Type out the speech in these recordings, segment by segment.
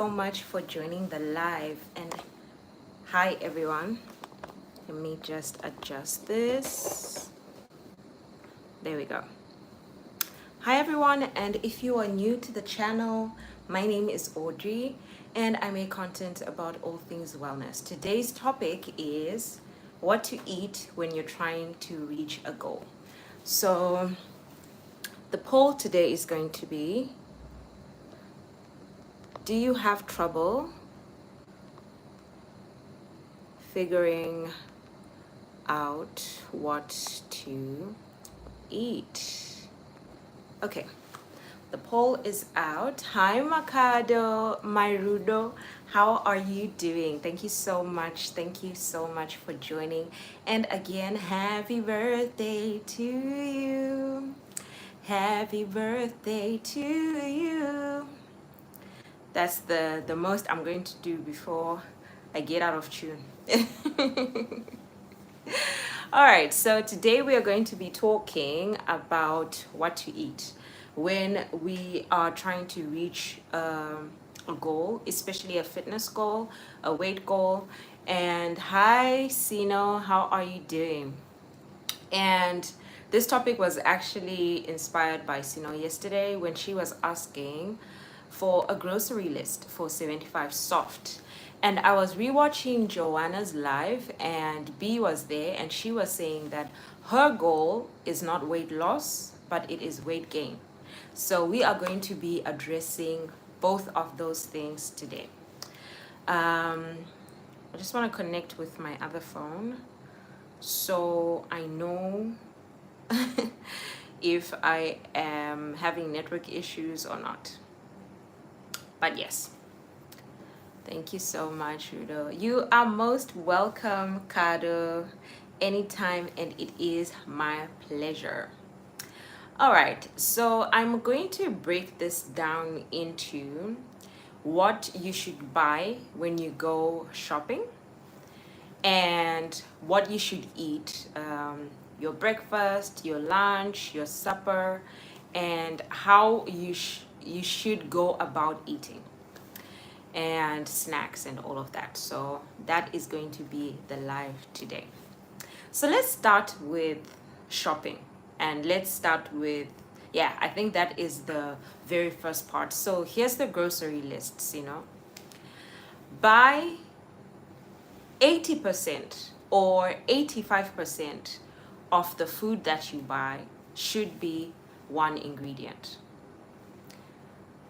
so much for joining the live. And hi, everyone. Let me just adjust this. There we go. Hi, everyone. And if you are new to the channel, my name is Audrey, and I make content about all things wellness. Today's topic is what to eat when you're trying to reach a goal. So, the poll today is going to be, do you have trouble figuring out what to eat? Okay, the poll is out. Hi, Makado, Myrudo. How are you doing? Thank you so much. Thank you so much for joining. And again, happy birthday to you. Happy birthday to you. That's the most I'm going to do before I get out of tune. All right, so today we are going to be talking about what to eat when we are trying to reach a goal, especially a fitness goal, a weight goal. And hi, Sino, how are you doing? And this topic was actually inspired by Sino yesterday when she was asking for a grocery list for 75 soft. And I was rewatching Joanna's live, and B was there, and she was saying that her goal is not weight loss, but it is weight gain. So we are going to be addressing both of those things today. I just want to connect with my other phone so I know if I am having network issues or not. But yes, thank you so much, Rudo. You are most welcome, Kado, anytime, and it is my pleasure. All right, so I'm going to break this down into what you should buy when you go shopping and what you should eat, your breakfast, your lunch, your supper, and how you should go about eating, and snacks and all of that. So that is going to be the live today. So let's start with shopping, and let's start with, yeah, I think that is the very first part. So here's the grocery lists, buy 80% or 85% of the food that you buy should be one ingredient.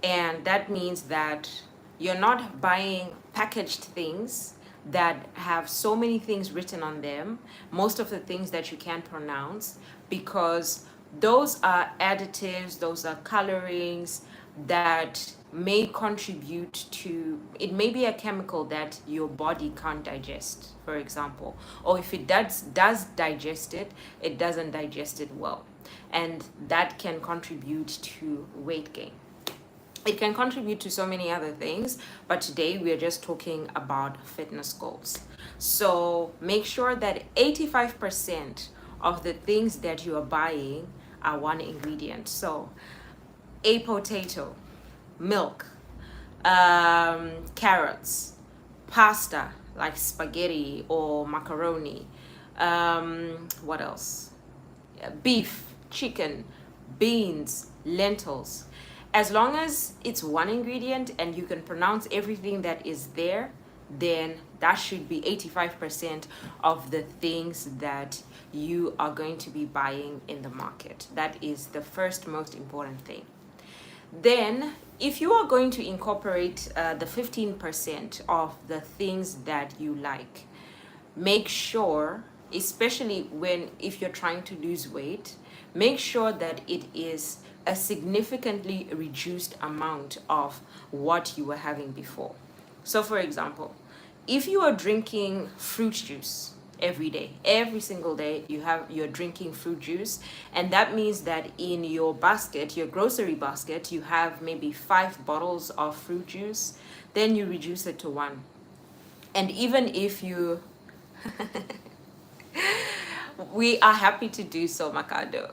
And that means that you're not buying packaged things that have so many things written on them, most of the things that you can't pronounce, because those are additives, those are colorings that may contribute to, it may be a chemical that your body can't digest, for example, or if it does digest it, it doesn't digest it well, and that can contribute to weight gain. It can contribute to so many other things, but today we are just talking about fitness goals. So make sure that 85% of the things that you are buying are one ingredient. So a potato, milk, carrots, pasta like spaghetti or macaroni, what else? Beef, chicken, beans, lentils. As long as it's one ingredient and you can pronounce everything that is there, then that should be 85% of the things that you are going to be buying in the market. That is the first most important thing. Then, if you are going to incorporate the 15% of the things that you like, make sure, especially if you're trying to lose weight, make sure that it is a significantly reduced amount of what you were having before. So for example, if you are drinking fruit juice every day, every single day you're drinking fruit juice, and that means that in your basket, your grocery basket, you have maybe 5 bottles of fruit juice, then you reduce it to 1. And even if you we are happy to do so, Makado.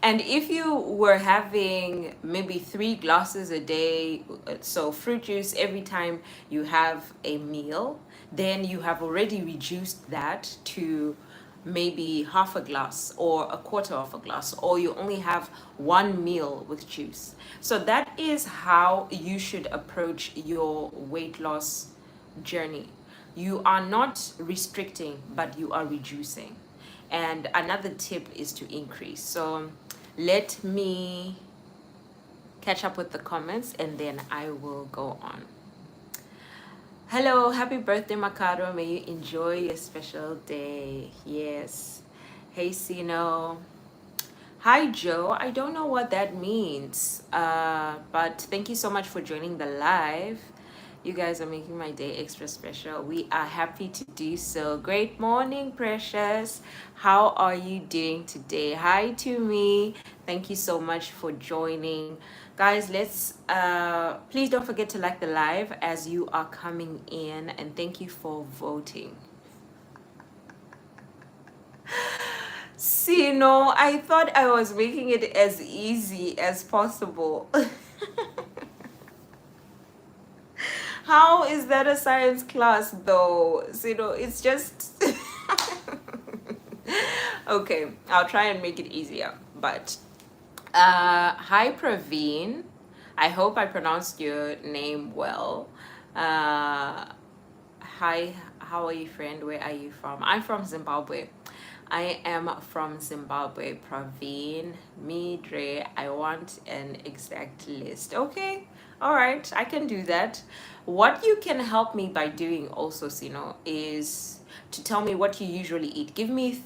And if you were having maybe 3 glasses a day, so fruit juice every time you have a meal, then you have already reduced that to maybe half a glass or a quarter of a glass, or you only have one meal with juice. So that is how you should approach your weight loss journey. You are not restricting, but you are reducing. And another tip is to increase. So let me catch up with the comments and then I will go on. Hello, happy birthday, Makaro. May you enjoy your special day. Yes. Hey, Sino. Hi, Joe. I don't know what that means, but thank you so much for joining the live. You guys are making my day extra special. We are happy to do so. Great morning, Precious. How are you doing today? Hi to me. Thank you so much for joining. Guys, let's please don't forget to like the live as you are coming in, and thank you for voting. See, no, I thought I was making it as easy as possible. How is that a science class though? So, it's just okay, I'll try and make it easier. But hi Praveen. I hope I pronounced your name well. Hi, how are you, friend? Where are you from? I'm from Zimbabwe. I am from Zimbabwe, Praveen. Midre, I want an exact list. Okay, all right, I can do that. What you can help me by doing also, Sino, is to tell me what you usually eat. Give me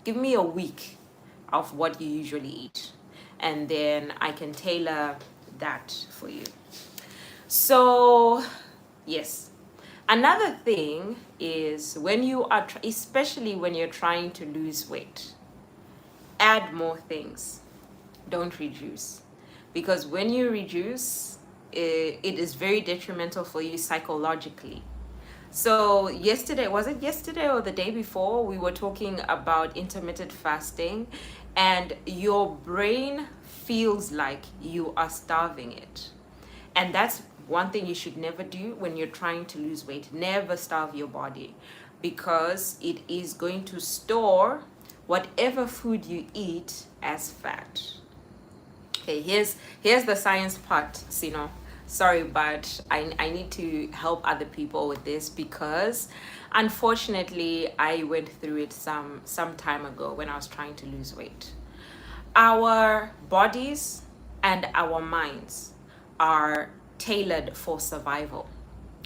give me a week of what you usually eat. And then I can tailor that for you. So, yes. Another thing is when you are, especially when you're trying to lose weight, add more things. Don't reduce. Because when you reduce, it is very detrimental for you psychologically. So yesterday, was it yesterday or the day before, we were talking about intermittent fasting, and your brain feels like you are starving it. And that's one thing you should never do when you're trying to lose weight. Never starve your body, because it is going to store whatever food you eat as fat. Okay, here's the science part, Sino. Sorry, but I need to help other people with this, because unfortunately I went through it some time ago when I was trying to lose weight. Our bodies and our minds are tailored for survival,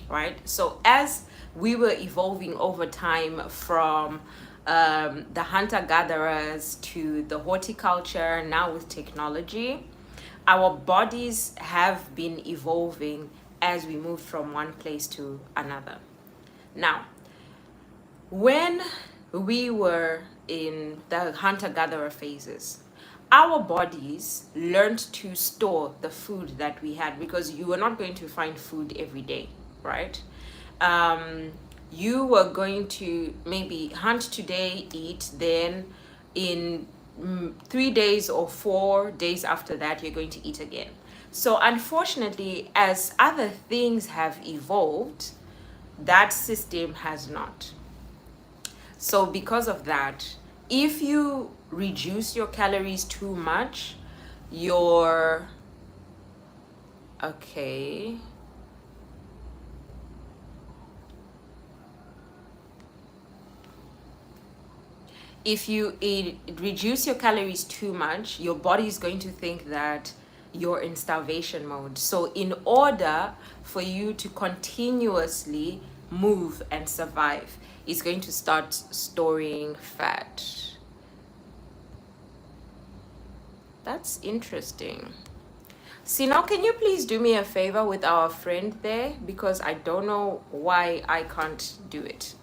right? So as we were evolving over time from the hunter-gatherers to the horticulture, now with technology, our bodies have been evolving as we move from one place to another. Now, when we were in the hunter-gatherer phases, our bodies learned to store the food that we had, because you were not going to find food every day, right? You were going to maybe hunt today, eat, then in 3 days or 4 days after that, you're going to eat again. So unfortunately, as other things have evolved, that system has not. So because of that, if you reduce your calories too much, your okay. If you reduce your calories too much, your body is going to think that you're in starvation mode. So in order for you to continuously move and survive, it's going to start storing fat. That's interesting. See, now can you please do me a favor with our friend there, because I don't know why I can't do it.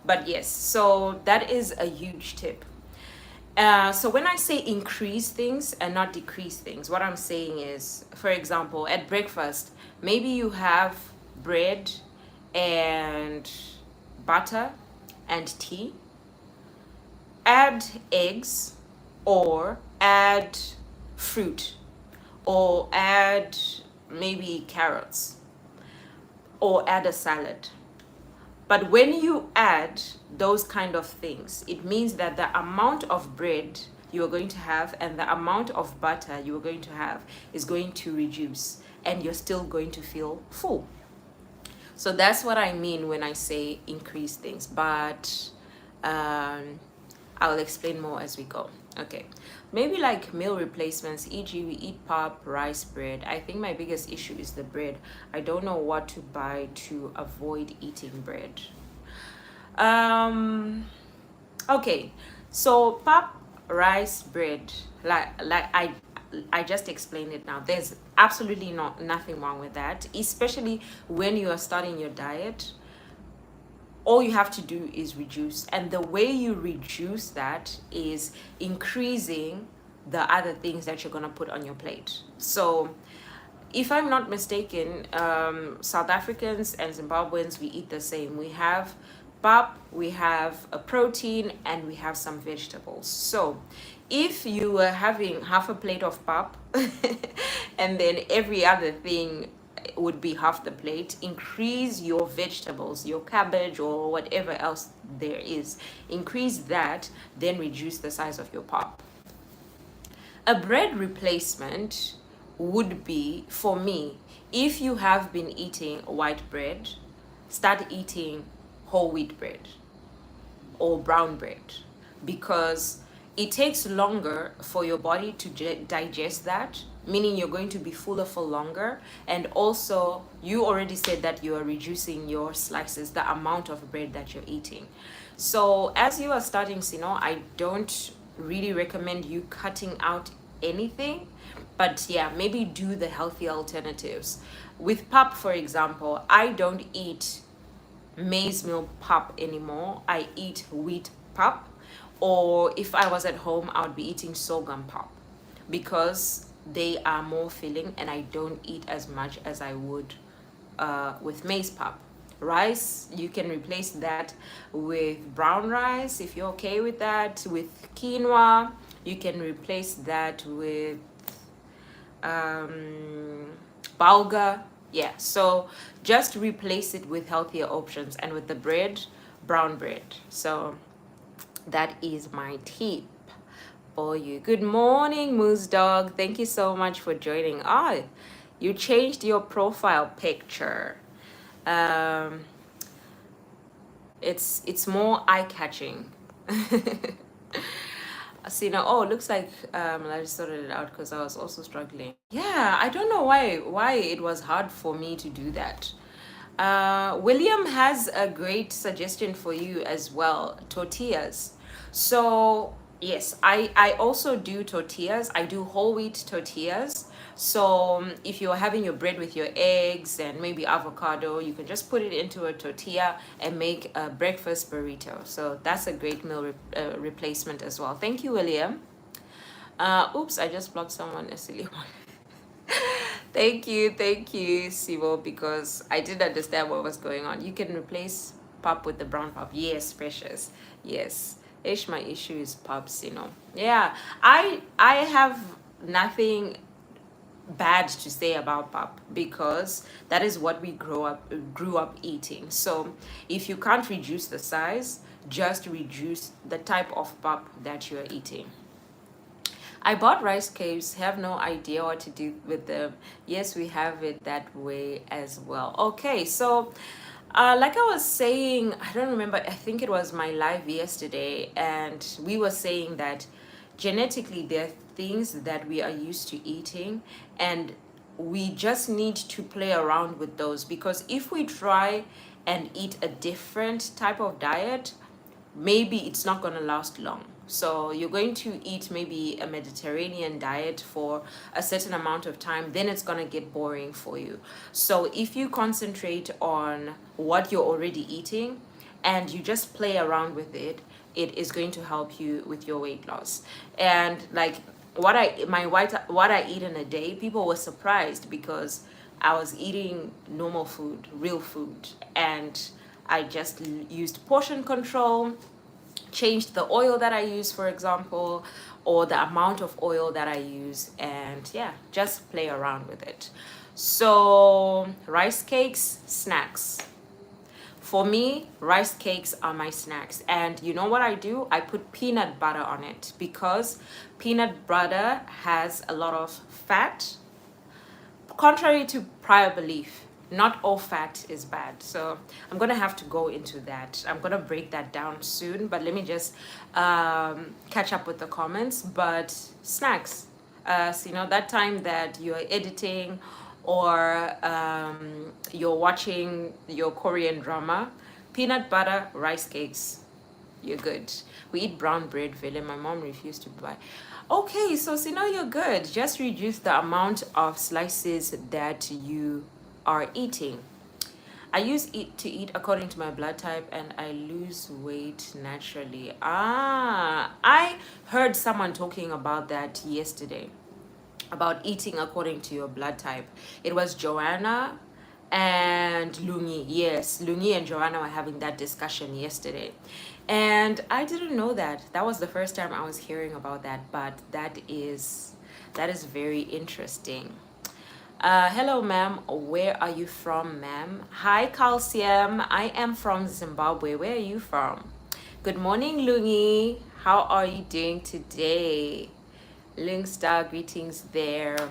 But yes, so that is a huge tip. So when I say increase things and not decrease things, what I'm saying is, for example, at breakfast, maybe you have bread and butter and tea. Add eggs or add fruit, or add maybe carrots, or add a salad. But when you add those kind of things, it means that the amount of bread you are going to have and the amount of butter you are going to have is going to reduce, and you're still going to feel full. So that's what I mean when I say increase things, but I'll explain more as we go. Okay, maybe like meal replacements, e.g. we eat pap, rice, bread. I think my biggest issue is the bread. I don't know what to buy to avoid eating bread. Okay, so pap, rice, bread, like I just explained it now. There's absolutely nothing wrong with that, especially when you are starting your diet. All you have to do is reduce, and the way you reduce that is increasing the other things that you're going to put on your plate. So if I'm not mistaken, South Africans and Zimbabweans, we eat the same. We have pap, we have a protein, and we have some vegetables. So if you are having half a plate of pap and then every other thing would be half the plate, increase your vegetables, your cabbage or whatever else there is, increase that, then reduce the size of your pap. A bread replacement would be, for me, if you have been eating white bread, start eating whole wheat bread or brown bread, because it takes longer for your body to digest that, meaning you're going to be fuller for longer. And also, you already said that you are reducing your slices, the amount of bread that you're eating. So as you are starting, I don't really recommend you cutting out anything, but yeah, maybe do the healthy alternatives. With pap, for example, I don't eat maize meal pap anymore. I eat wheat pap, or if I was at home, I would be eating sorghum pap, because they are more filling and I don't eat as much as I would with maize pap. Rice, you can replace that with brown rice if you're okay with that. With quinoa, you can replace that with bulgur. Yeah, so just replace it with healthier options, and with the bread, brown bread. So that is my tip for you. Good morning, Moose Dog. Thank you so much for joining. You changed your profile picture. It's more eye-catching. See now, looks like I just sorted it out because I was also struggling. Yeah, I don't know why it was hard for me to do that. William has a great suggestion for you as well, tortillas. So yes, I also do tortillas. I do whole wheat tortillas. So if you're having your bread with your eggs and maybe avocado, you can just put it into a tortilla and make a breakfast burrito. So that's a great meal replacement as well. Thank you, William. Oops, I just blocked someone, a silly one. Thank you, Sibo, because I didn't understand what was going on. You can replace pap with the brown pap. Yes, precious. Yes. My issue is paps, Yeah, I have nothing bad to say about pap, because that is what we grew up eating. So if you can't reduce the size, just reduce the type of pap that you're eating. I bought rice cakes, have no idea what to do with them. Yes, we have it that way as well. Okay, so like I was saying, I don't remember, I think it was my live yesterday, and we were saying that genetically there are things that we are used to eating, and we just need to play around with those, because if we try and eat a different type of diet, maybe it's not going to last long. So you're going to eat maybe a Mediterranean diet for a certain amount of time, then it's going to get boring for you. So if you concentrate on what you're already eating and you just play around with it, it is going to help you with your weight loss. And like what I eat in a day, people were surprised because I was eating normal food, real food, and I just used portion control, change the oil that I use, for example, or the amount of oil that I use, and yeah, just play around with it. So rice cakes, snacks. For me, rice cakes are my snacks. And you know what I do? I put peanut butter on it because peanut butter has a lot of fat. Contrary to prior belief, not all fat is bad. So I'm going to have to go into that. I'm going to break that down soon, but let me just catch up with the comments. But snacks, so, that time that you're editing or you're watching your Korean drama, peanut butter, rice cakes, you're good. We eat brown bread, Vele. My mom refused to buy. Okay, so see now you're good. Just reduce the amount of slices that you are eating. I use it to eat according to my blood type and I lose weight naturally. I heard someone talking about that yesterday, about eating according to your blood type. It was Joanna and Lungi. Yes, Lungi and Joanna were having that discussion yesterday. And I didn't know that. That was the first time I was hearing about that, but that is very interesting. Hello, ma'am. Where are you from, ma'am? Hi, Calcium. I am from Zimbabwe. Where are you from? Good morning, Lungi. How are you doing today? Lingstar, greetings there.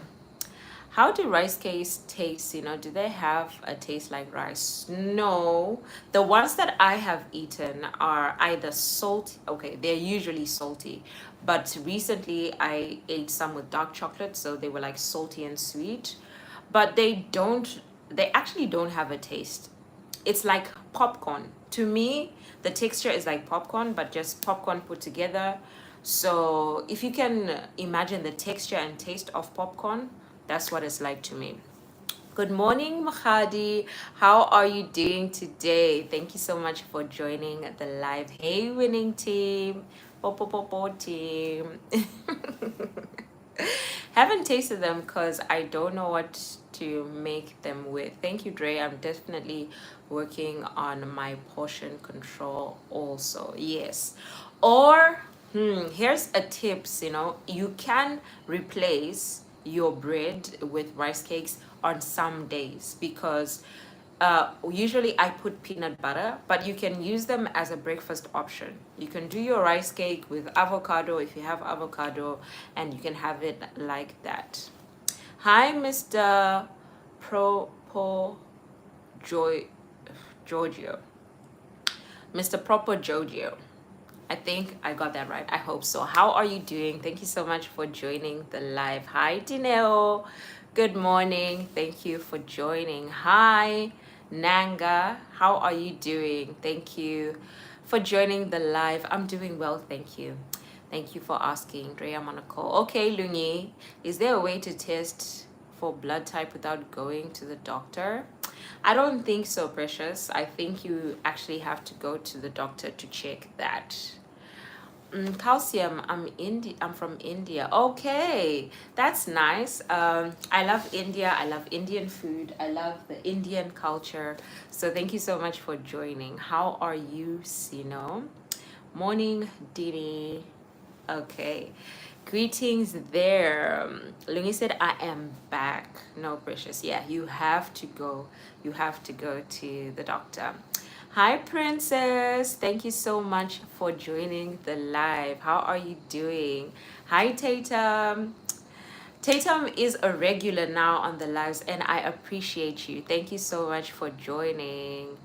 How do rice cakes taste? Do they have a taste like rice? No. The ones that I have eaten are either salty. Okay, they're usually salty. But recently I ate some with dark chocolate, so they were like salty and sweet. But they actually don't have a taste. It's like popcorn. To me, the texture is like popcorn, but just popcorn put together. So if you can imagine the texture and taste of popcorn, that's what it's like to me. Good morning, Mahadi. How are you doing today? Thank you so much for joining the live. Hey, winning team. Popo team. Haven't tasted them because I don't know what to make them with. Thank you, Dre. I'm definitely working on my portion control also. Yes. Or here's a tips, you can replace your bread with rice cakes on some days because usually I put peanut butter, but you can use them as a breakfast option. You can do your rice cake with avocado if you have avocado, and you can have it like that. Hi, Mr. Propo Giorgio. Mr. Propo Giorgio. I think I got that right. I hope so. How are you doing? Thank you so much for joining the live. Hi, Dineo. Good morning. Thank you for joining. Hi, Nanga. How are you doing? Thank you for joining the live. I'm doing well. Thank you. Thank you for asking. Dre, I'm on a call. Okay, Lungi, is there a way to test for blood type without going to the doctor? I don't think so, Precious. I think you actually have to go to the doctor to check that. Calcium, I'm from India. Okay, that's nice. I love India. I love Indian food. I love the Indian culture. So thank you so much for joining. How are you, Sino? Morning, Dini. Okay. Greetings there. Lungi said, I am back. No, Precious. Yeah, you have to go. You have to go to the doctor. Hi, Princess. Thank you so much for joining the live. How are you doing? Hi, Tatum. Tatum is a regular now on the lives, and I appreciate you. Thank you so much for joining.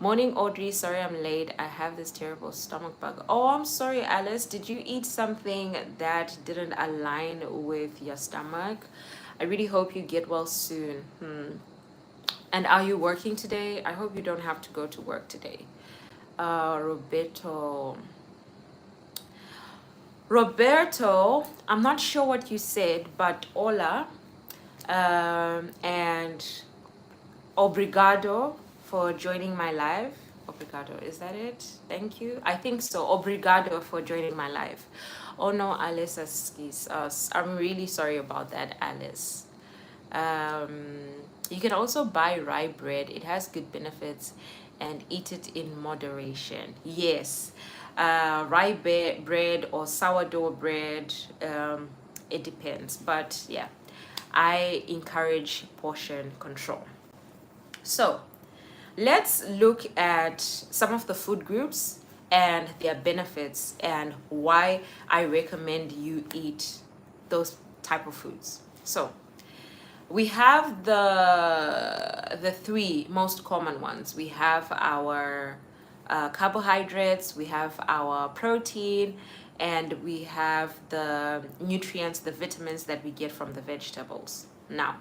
Morning, Audrey. Sorry I'm late. I have this terrible stomach bug. Oh, I'm sorry, Alice. Did you eat something that didn't align with your stomach? I really hope you get well soon. And are you working today? I hope you don't have to go to work today. Roberto, I'm not sure what you said, but hola and obrigado for joining my live. Obrigado, is that it? Thank you. I think so. Obrigado for joining my live. Oh no, Alice, I'm really sorry about that, Alice. You can also buy rye bread. It has good benefits and eat it in moderation. Yes, rye bread or sourdough bread, it depends. But yeah, I encourage portion control. So let's look at some of the food groups and their benefits and why I recommend you eat those type of foods. So we have the three most common ones. We have our carbohydrates, we have our protein, and we have the nutrients, the vitamins that we get from the vegetables. Now,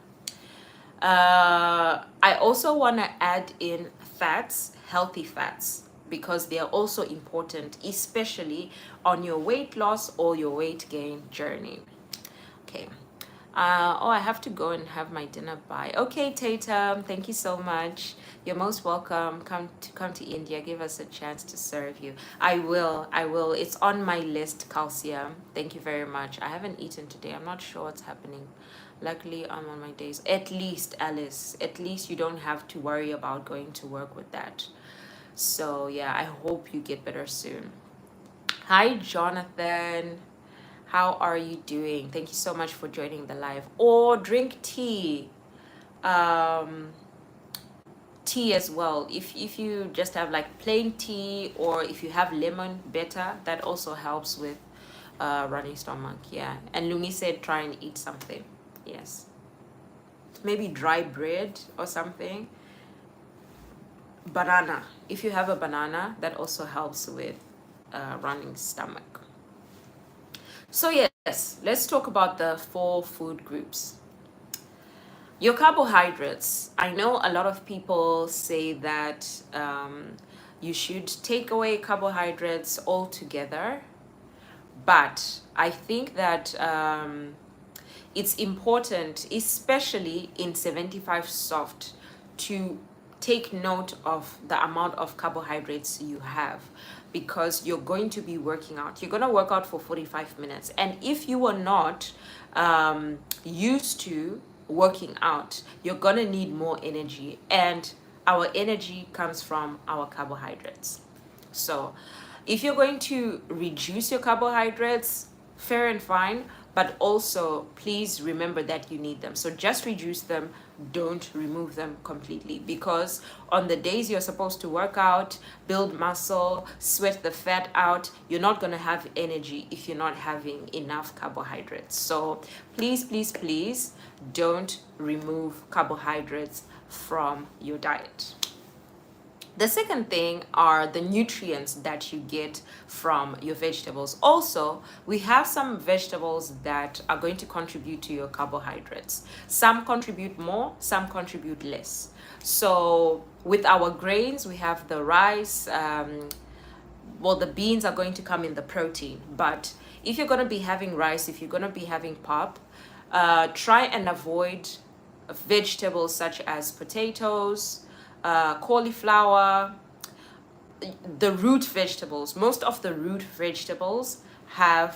I also want to add in fats, healthy fats, because they are also important, especially on your weight loss or your weight gain journey. Okay. Oh, I have to go and have my dinner. Bye. Okay, Tatum, thank you so much. You're most welcome. Come to India. Give us a chance to serve you. I will. I will. It's on my list, Calcium. Thank you very much. I haven't eaten today. I'm not sure what's happening. Luckily, I'm on my days. At least, Alice, at least you don't have to worry about going to work with that. So yeah, I hope you get better soon. Hi, Jonathan. How are you doing? Thank you so much for joining the live. Or drink tea. Tea as well. If you just have like plain tea, or if you have lemon, better. That also helps with running stomach. Yeah. And Lumi said try and eat something. Yes. Maybe dry bread or something. Banana. If you have a banana, that also helps with running stomach. So yes, let's talk about the 4 food groups. Your carbohydrates. I know a lot of people say that you should take away carbohydrates altogether, but I think that it's important, especially in 75 soft, to take note of the amount of carbohydrates you have, because you're going to be working out. You're going to work out for 45 minutes. And if you are not used to working out, you're going to need more energy. And our energy comes from our carbohydrates. So if you're going to reduce your carbohydrates, fair and fine, but also please remember that you need them. So just reduce them, don't remove them completely, because on the days you're supposed to work out, build muscle, sweat the fat out, you're not going to have energy if you're not having enough carbohydrates. So please, please, please don't remove carbohydrates from your diet. The second thing are the nutrients that you get from your vegetables. Also, we have some vegetables that are going to contribute to your carbohydrates. Some contribute more, some contribute less. So with our grains, we have the rice, well, the beans are going to come in the protein. But if you're going to be having rice, if you're going to be having pop, try and avoid vegetables such as potatoes, cauliflower, the root vegetables. Most of the root vegetables have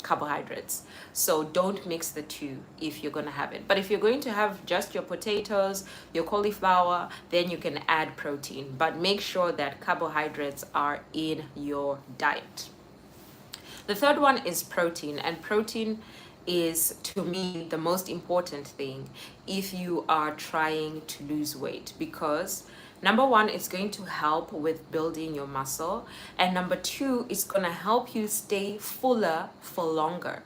carbohydrates, so don't mix the two if you're going to have it. But if you're going to have just your potatoes, your cauliflower, then you can add protein, but make sure that carbohydrates are in your diet. The third one is protein, and protein is, to me, the most important thing if you are trying to lose weight, because number one, it's going to help with building your muscle, and number two, it's going to help you stay fuller for longer.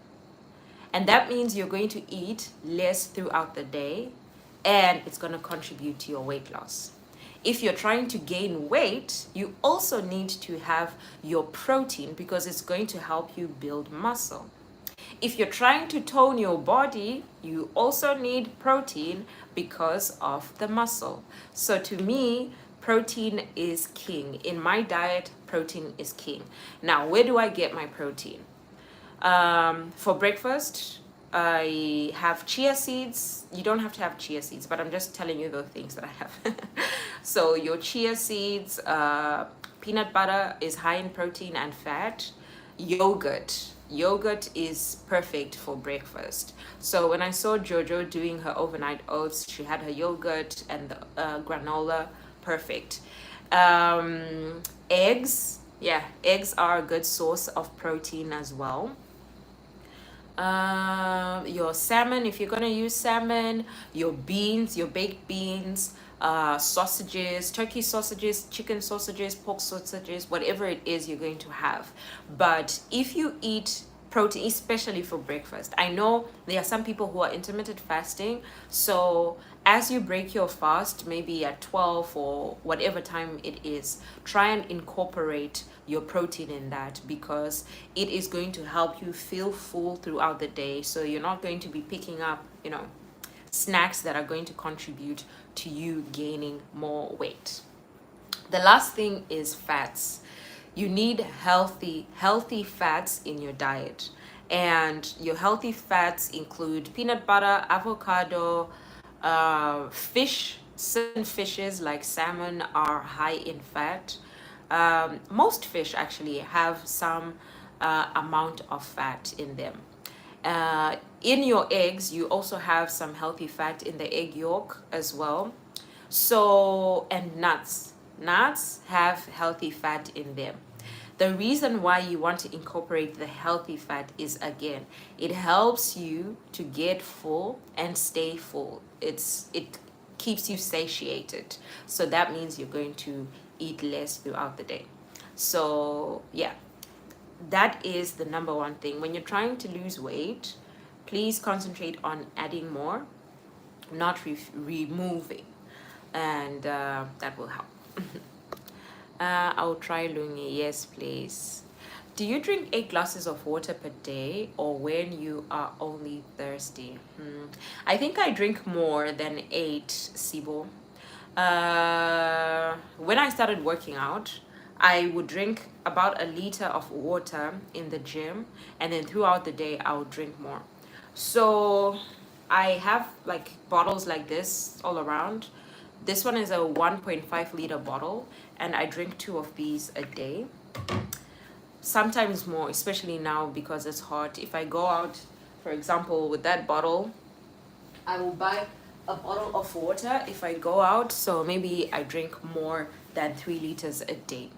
And that means you're going to eat less throughout the day, and it's going to contribute to your weight loss. If you're trying to gain weight, you also need to have your protein, because it's going to help you build muscle. If you're trying to tone your body, you also need protein because of the muscle. So to me, protein is king. In my diet, protein is king. Now, where do I get my protein? For breakfast, I have chia seeds. You don't have to have chia seeds, but I'm just telling you the things that I have. So your chia seeds, peanut butter is high in protein and fat. Yogurt is perfect for breakfast. So when I saw Jojo doing her overnight oats, she had her yogurt and the granola. perfect. Eggs, yeah, eggs are a good source of protein as well. Your salmon, if you're gonna use salmon, your beans, your baked beans, sausages, turkey sausages, chicken sausages, pork sausages, whatever it is you're going to have. But if you eat protein, especially for breakfast, I know there are some people who are intermittent fasting, so as you break your fast, maybe at 12 or whatever time it is, try and incorporate your protein in that, because it is going to help you feel full throughout the day. So you're not going to be picking up, snacks that are going to contribute to you gaining more weight. The last thing is fats. You need healthy fats in your diet. And your healthy fats include peanut butter, avocado, fish. Certain fishes like salmon are high in fat. Most fish actually have some amount of fat in them. In your eggs, you also have some healthy fat in the egg yolk as well. So, and nuts. Nuts have healthy fat in them. The reason why you want to incorporate the healthy fat is, again, it helps you to get full and stay full. It keeps you satiated. So that means you're going to eat less throughout the day. So, yeah, that is the number one thing. When you're trying to lose weight, please concentrate on adding more, not removing, and that will help. I'll try lungi. Yes, please. Do you drink 8 glasses of water per day, or when you are only thirsty? I think I drink more than 8, Sibo. When I started working out, I would drink about a liter of water in the gym, and then throughout the day, I would drink more. So I have like bottles like this all around. This one is a 1.5 liter bottle, and I drink 2 of these a day. Sometimes more, especially now because it's hot. If I go out, for example, with that bottle, I will buy a bottle of water if I go out. So maybe I drink more than 3 liters a day.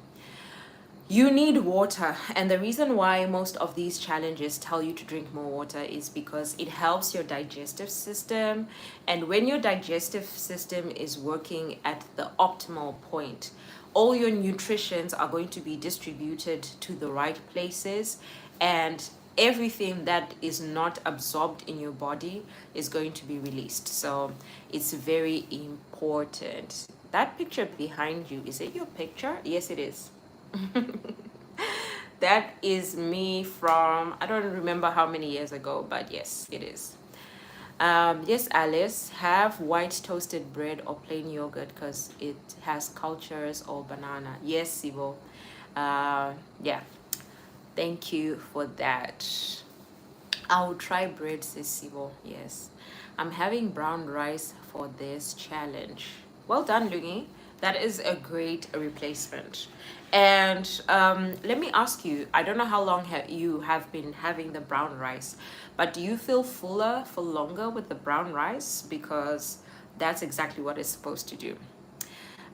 You need water, and the reason why most of these challenges tell you to drink more water is because it helps your digestive system. And when your digestive system is working at the optimal point, all your nutrients are going to be distributed to the right places, and everything that is not absorbed in your body is going to be released. So it's very important. That picture behind you, is it your picture? Yes, it is. That is me from, I don't remember how many years ago, but yes, it is. Yes, Alice, have white toasted bread or plain yogurt because it has cultures or banana. Yes, Sibo. Yeah, thank you for that. I'll try bread, says Sibo. Yes, I'm having brown rice for this challenge. Well done, Lungi. That is a great replacement. And let me ask you, I don't know how long you have been having the brown rice, but do you feel fuller for longer with the brown rice? Because that's exactly what it's supposed to do.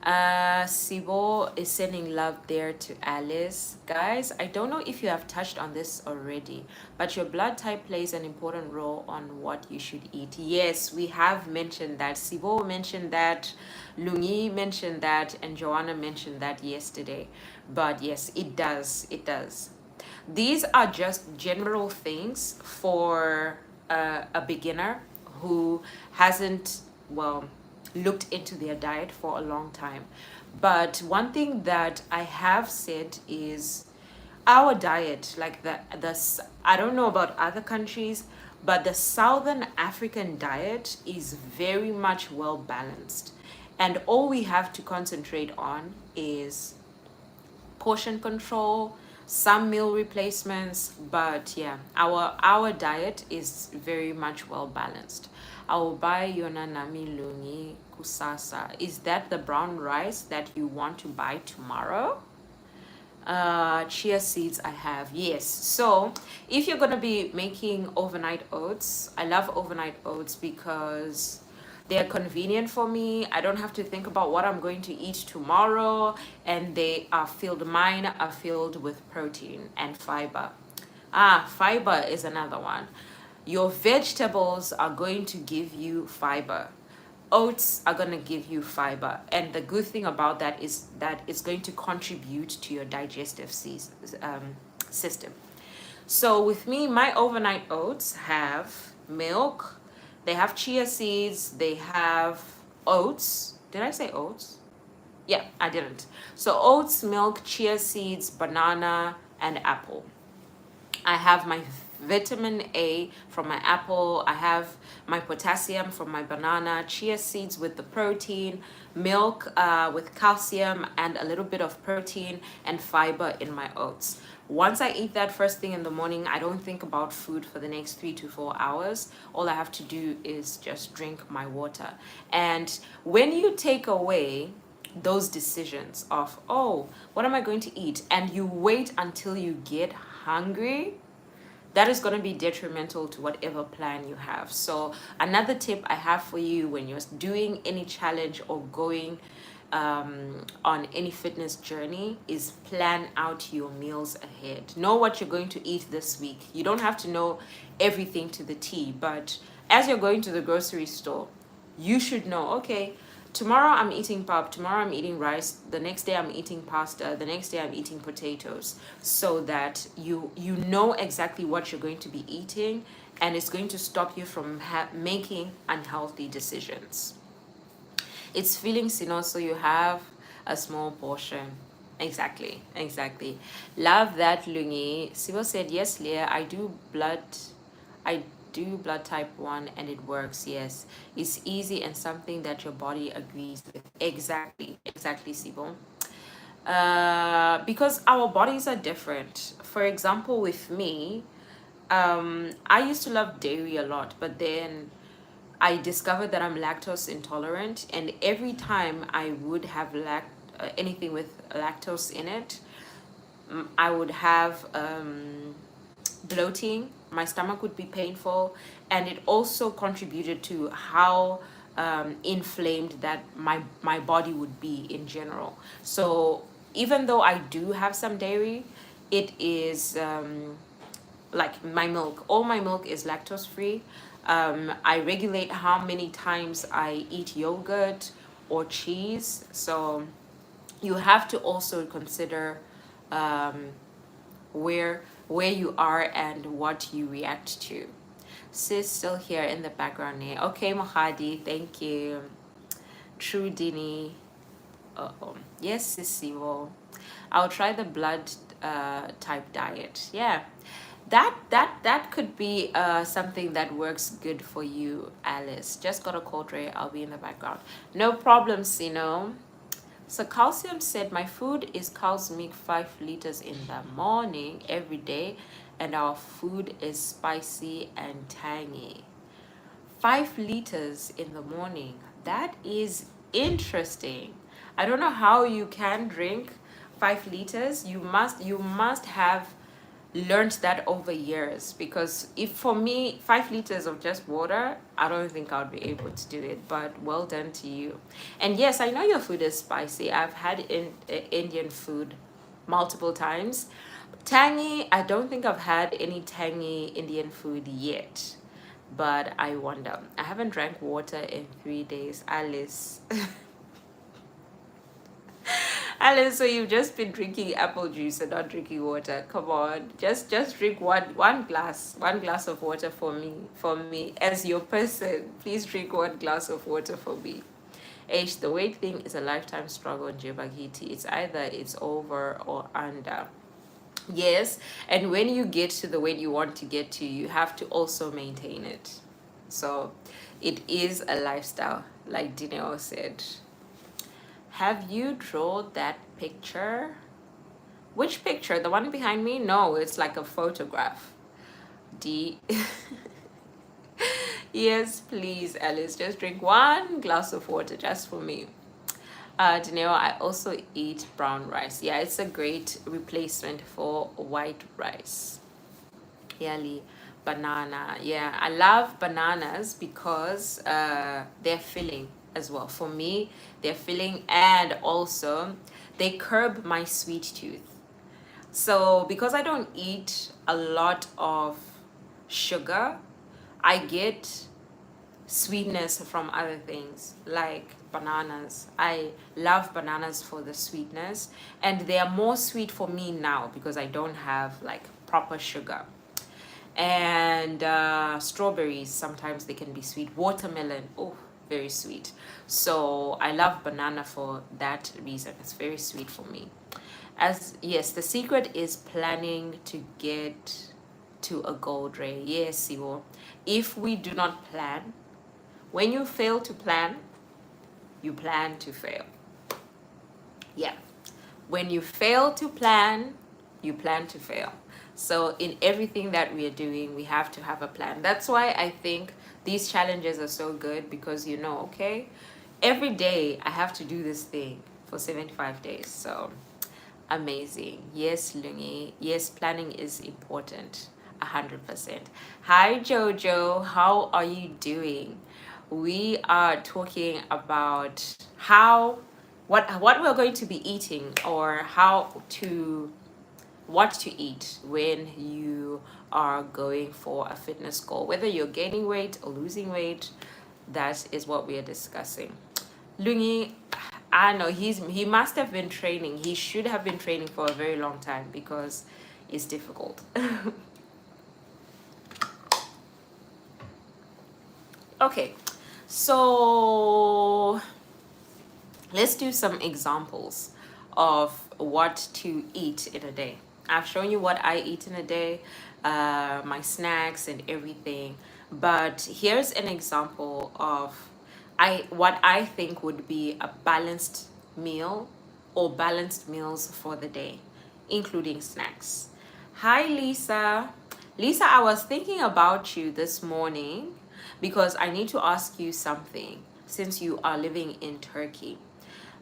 Sibo is sending love there to Alice. Guys, I don't know if you have touched on this already, but your blood type plays an important role on what you should eat. Yes, we have mentioned that. Sibo mentioned that, Lungi mentioned that, and Joanna mentioned that yesterday. But yes, it does. It does. These are just general things for a beginner who hasn't, well, looked into their diet for a long time. But one thing that I have said is our diet, like the I don't know about other countries, but the Southern African diet is very much well balanced. And all we have to concentrate on is portion control, some meal replacements, but yeah, our diet is very much well balanced. I will buy Yona Nami Lungi Kusasa. Is that the brown rice that you want to buy tomorrow? Chia seeds I have, yes. So if you're gonna be making overnight oats, I love overnight oats because They're convenient for me. I don't have to think about what I'm going to eat tomorrow, and they are filled, mine are filled with protein and fiber. Fiber is another one. Your vegetables are going to give you fiber. Oats are going to give you fiber. And the good thing about that is that it's going to contribute to your digestive system. So with me, my overnight oats have milk, they have chia seeds, they have oats. Did I say oats? Yeah, I didn't. So oats, milk, chia seeds, banana, and apple. I have my vitamin A from my apple. I have my potassium from my banana, chia seeds with the protein, milk with calcium and a little bit of protein and fiber in my oats. Once I eat that first thing in the morning, I don't think about food for the next 3 to 4 hours. All I have to do is just drink my water. And when you take away those decisions of, oh, what am I going to eat, and you wait until you get hungry, that is going to be detrimental to whatever plan you have. So another tip I have for you when you're doing any challenge or going on any fitness journey is plan out your meals ahead. Know what you're going to eat this week. You don't have to know everything to the T, but as you're going to the grocery store, you should know, okay, tomorrow I'm eating pap, tomorrow I'm eating rice, the next day I'm eating pasta, the next day I'm eating potatoes, so that you know exactly what you're going to be eating, and it's going to stop you from making unhealthy decisions. It's feeling sino, so you have a small portion. Exactly. Love that, Lungi. Sibo said, yes, Leah, I do blood type 1 and it works. Yes, it's easy and something that your body agrees with. Exactly, Sibo. Because our bodies are different. For example, with me, I used to love dairy a lot, but then I discovered that I'm lactose intolerant, and every time I would have anything with lactose in it, I would have bloating. My stomach would be painful, and it also contributed to how inflamed that my body would be in general. So even though I do have some dairy, it is like my milk. All my milk is lactose free. I regulate how many times I eat yogurt or cheese. So you have to also consider um, where you are and what you react to. Sis still here in the background here. Okay, Mahadi, thank you. True Dini. Uh-oh. Yes, Sissy. Well, I'll try the blood type diet. Yeah. That could be something that works good for you, Alice. Just got a cold, Ray. I'll be in the background. No problem, Sino. So Calcium said, my food is cow's milk 5 liters in the morning every day, and our food is spicy and tangy. 5 liters in the morning. That is interesting. I don't know how you can drink 5 liters. You must have learned that over years, because if for me 5 liters of just water, I don't think I'll be able to do it. But well done to you. And yes, I know your food is spicy. I've had Indian food multiple times. Tangy, I don't think I've had any tangy Indian food yet, but I wonder. I haven't drank water in 3 days, Alice. Alice, so you've just been drinking apple juice and not drinking water. Come on, just drink one glass of water for me as your person. Please drink 1 glass of water for me. H, the weight thing is a lifetime struggle in Jebagiti. It's either it's over or under. Yes, and when you get to the weight you want to get to, you have to also maintain it. So it is a lifestyle, like Dineo said. Have you drawn that picture? Which picture? The one behind me? No, it's like a photograph. D. Yes, please, Alice. Just drink 1 glass of water just for me. Dineo, I also eat brown rice. Yeah, it's a great replacement for white rice. Yali. Banana. Yeah, I love bananas because they're filling as well. For me, they're filling, and also they curb my sweet tooth. So because I don't eat a lot of sugar, I get sweetness from other things like bananas. I love bananas for the sweetness, and they are more sweet for me now because I don't have like proper sugar. And strawberries, sometimes they can be sweet. Watermelon, oh, very sweet. So I love banana for that reason. It's very sweet for me. As yes, the secret is planning to get to a goal, Ray. Yes, Siwo. If we do not plan, when you fail to plan, you plan to fail. Yeah. When you fail to plan, you plan to fail. So in everything that we are doing, we have to have a plan. That's why I think these challenges are so good, because you know, okay, every day I have to do this thing for 75 days. So amazing. Yes, Lungi. Yes, planning is important. 100%. Hi, Jojo. How are you doing? We are talking about what we're going to be eating, or what to eat when you are going for a fitness goal, whether you're gaining weight or losing weight. That is what we are discussing. Lungi, I know he must have been training. He should have been training for a very long time, because it's difficult. Okay, so let's do some examples of what to eat in a day. I've shown you what I eat in a day, my snacks and everything. But here's an example of what I think would be a balanced meal, or balanced meals for the day, including snacks. Hi, Lisa. Lisa, I was thinking about you this morning because I need to ask you something, since you are living in Turkey.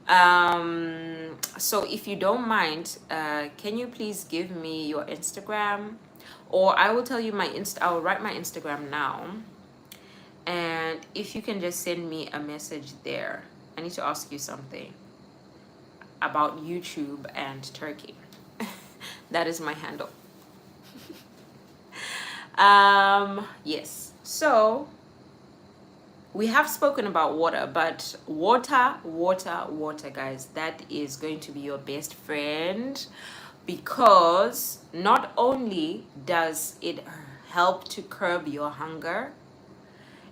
So if you don't mind, can you please give me your Instagram, or I will tell you I will write my Instagram now, and if you can just send me a message there. I need to ask you something about YouTube and Turkey. That is my handle. Yes, so we have spoken about water, but water, guys, that is going to be your best friend, because not only does it help to curb your hunger,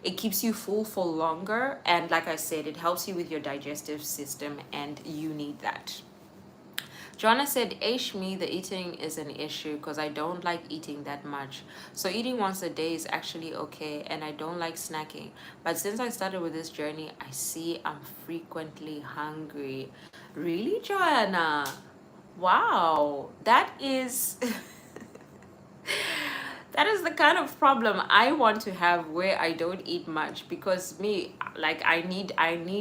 it keeps you full for longer, and like I said, it helps you with your digestive system, and you need that. Joanna said, me, the eating is an issue because I don't like eating that much. So eating once a day is actually okay, and I don't like snacking. But since I started with this journey, I see I'm frequently hungry. Really, Joanna? Wow, that is... that is the kind of problem I want to have, where I don't eat much, because me, like, I need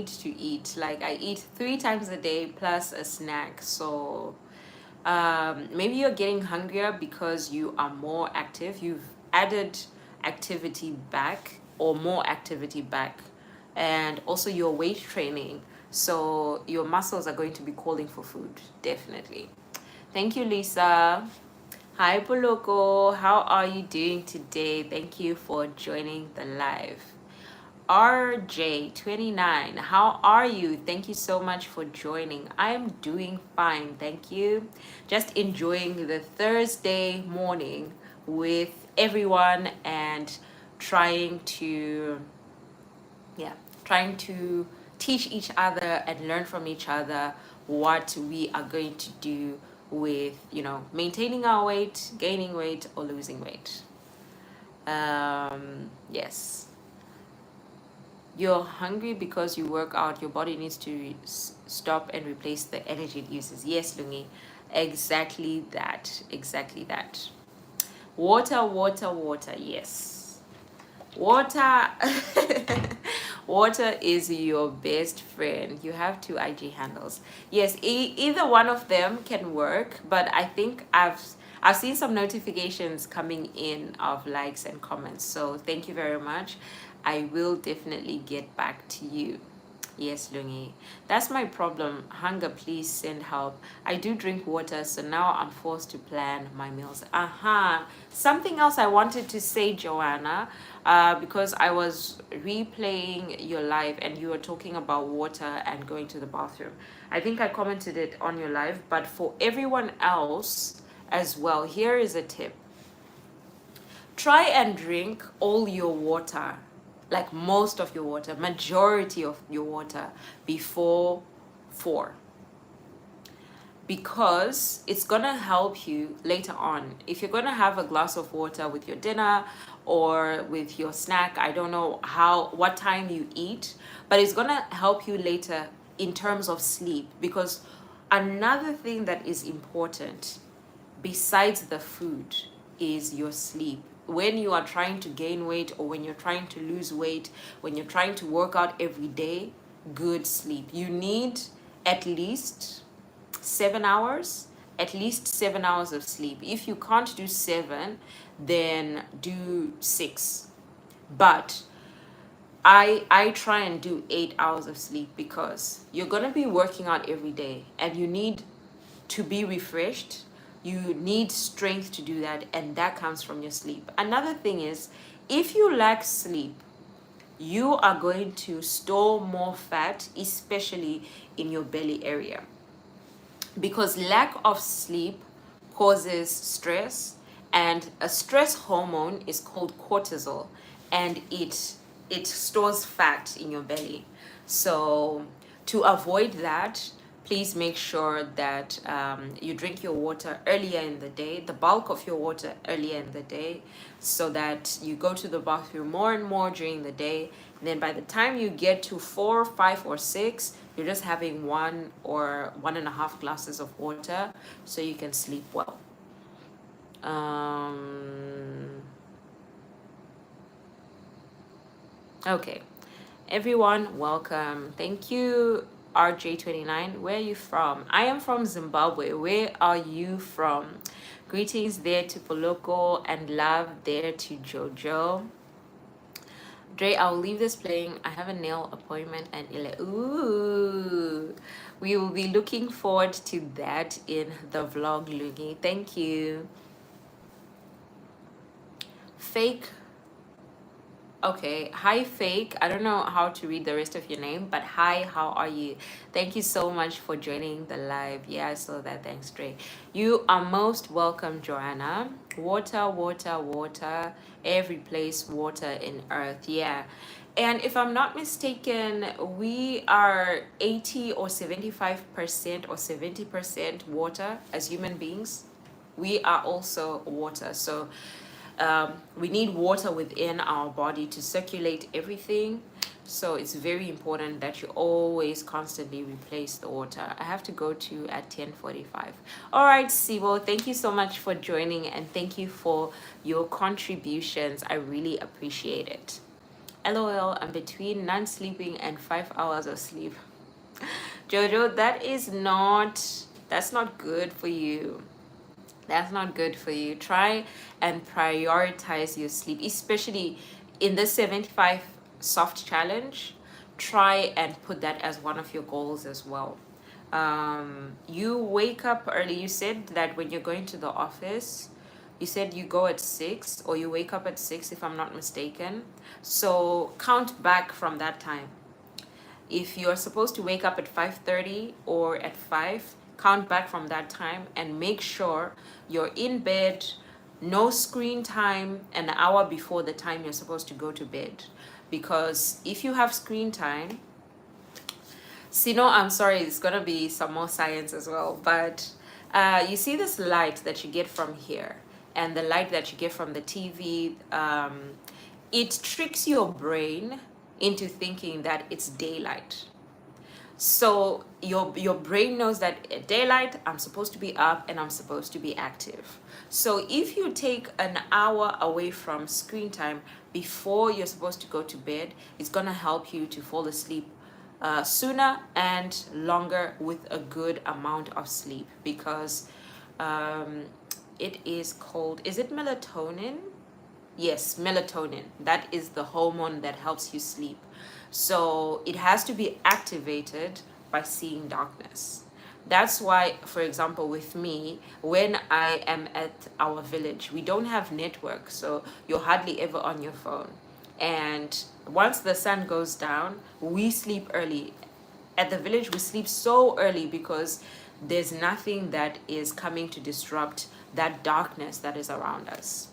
to eat. Like, I eat 3 times a day plus a snack. So maybe you're getting hungrier because you are more active. You've added activity back, or more activity back, and also your weight training. So your muscles are going to be calling for food, definitely. Thank you, Lisa. Hi, Poloko. How are you doing today? Thank you for joining the live. RJ29, how are you? Thank you so much for joining. I am doing fine, thank you. Just enjoying the Thursday morning with everyone, and trying to teach each other and learn from each other what we are going to do with, maintaining our weight, gaining weight, or losing weight. Yes. You're hungry because you work out. Your body needs to stop and replace the energy it uses. Yes, Lungi. Exactly that. Exactly that. Water, water, water. Yes. Water. Water is your best friend. You have 2 IG handles. Yes, either one of them can work, but I think I've seen some notifications coming in of likes and comments, so thank you very much. I will definitely get back to you. Yes, Lungi. That's my problem. Hunger, please send help. I do drink water, so now I'm forced to plan my meals. Something else I wanted to say, Joanna, because I was replaying your live and you were talking about water and going to the bathroom. I think I commented it on your live, but for everyone else as well, here is a tip. Try and drink all your water, like most of your water, majority of your water before 4, because it's gonna help you later on. If you're gonna have a glass of water with your dinner or with your snack, I don't know what time you eat, but it's gonna help you later in terms of sleep. Because another thing that is important besides the food is your sleep. When you are trying to gain weight, or when you're trying to lose weight, when you're trying to work out every day, good sleep. You need at least 7 hours, at least 7 hours of sleep. If you can't do 7, then do 6. But I try and do 8 hours of sleep, because you're going to be working out every day and you need to be refreshed. You need strength to do that, and that comes from your sleep. Another thing is, if you lack sleep, you are going to store more fat, especially in your belly area, because lack of sleep causes stress, and a stress hormone is called cortisol, and it stores fat in your belly. So to avoid that, please make sure that you drink your water earlier in the day, the bulk of your water earlier in the day, so that you go to the bathroom more and more during the day. And then by the time you get to 4, 5, or 6, you're just having 1 or 1.5 glasses of water, so you can sleep well. Okay, everyone, welcome. Thank you, RJ29. Where are you from? I am from Zimbabwe. Where are you from? Greetings there to Poloko, and love there to Jojo. Dre, I'll leave this playing. I have a nail appointment and ooh, we will be looking forward to that in the vlog, Lungi. Thank you. Fake. Okay, hi Fake. I don't know how to read the rest of your name, but hi, how are you? Thank you so much for joining the live. Yeah, I saw that. Thanks, Dre. You are most welcome, Joanna. Water, water, water. Every place, water in earth. Yeah. And if I'm not mistaken, we are 80 or 75% or 70% water as human beings. We are also water. So we need water within our body to circulate everything. So it's very important that you always constantly replace the water. I have to go to at 10:45. All right, Sibo, thank you so much for joining, and thank you for your contributions. I really appreciate it. LOL, I'm between non-sleeping and 5 hours of sleep. Jojo, that's not good for you. That's not good for you. Try and prioritize your sleep, especially in the 75 soft challenge. Try and put that as one of your goals as well. You wake up early. You said that when you're going to the office, you said you go at 6, or you wake up at 6, if I'm not mistaken. So count back from that time. If you're supposed to wake up at 5:30 or at 5, count back from that time and make sure you're in bed, no screen time an hour before the time you're supposed to go to bed. Because if you have screen time, I'm sorry, it's gonna be some more science as well, but you see this light that you get from here and the light that you get from the TV, it tricks your brain into thinking that it's daylight. So your brain knows that at daylight, I'm supposed to be up and I'm supposed to be active. So if you take an hour away from screen time before you're supposed to go to bed, it's gonna help you to fall asleep sooner and longer with a good amount of sleep, because it is called, is it melatonin? Yes, melatonin. That is the hormone that helps you sleep. So it has to be activated by seeing darkness. That's why, for example, with me, when I am at our village, we don't have network, so you're hardly ever on your phone. And once the sun goes down, we sleep early. At the village, we sleep so early because there's nothing that is coming to disrupt that darkness that is around us.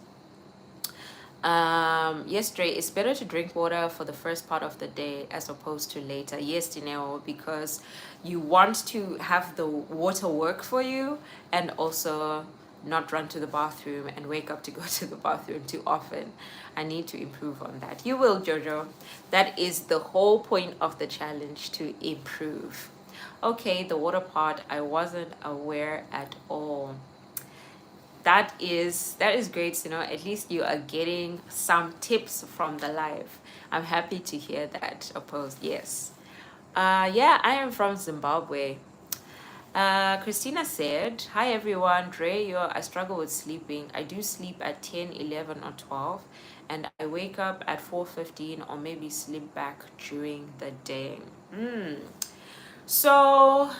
Yes, Dre, it's better to drink water for the first part of the day as opposed to later. Yes, Dineo, because you want to have the water work for you and also not run to the bathroom and wake up to go to the bathroom too often. I need to improve on that. You will, Jojo. That is the whole point of the challenge, to improve. Okay, the water part, I wasn't aware at all. That is great to know. At least you are getting some tips from the live. I'm happy to hear that. Opposed, yes. Yeah, I am from Zimbabwe. Christina said, hi everyone, Dre, I struggle with sleeping. I do sleep at 10, 11 or 12 and I wake up at 4:15 or maybe sleep back during the day. So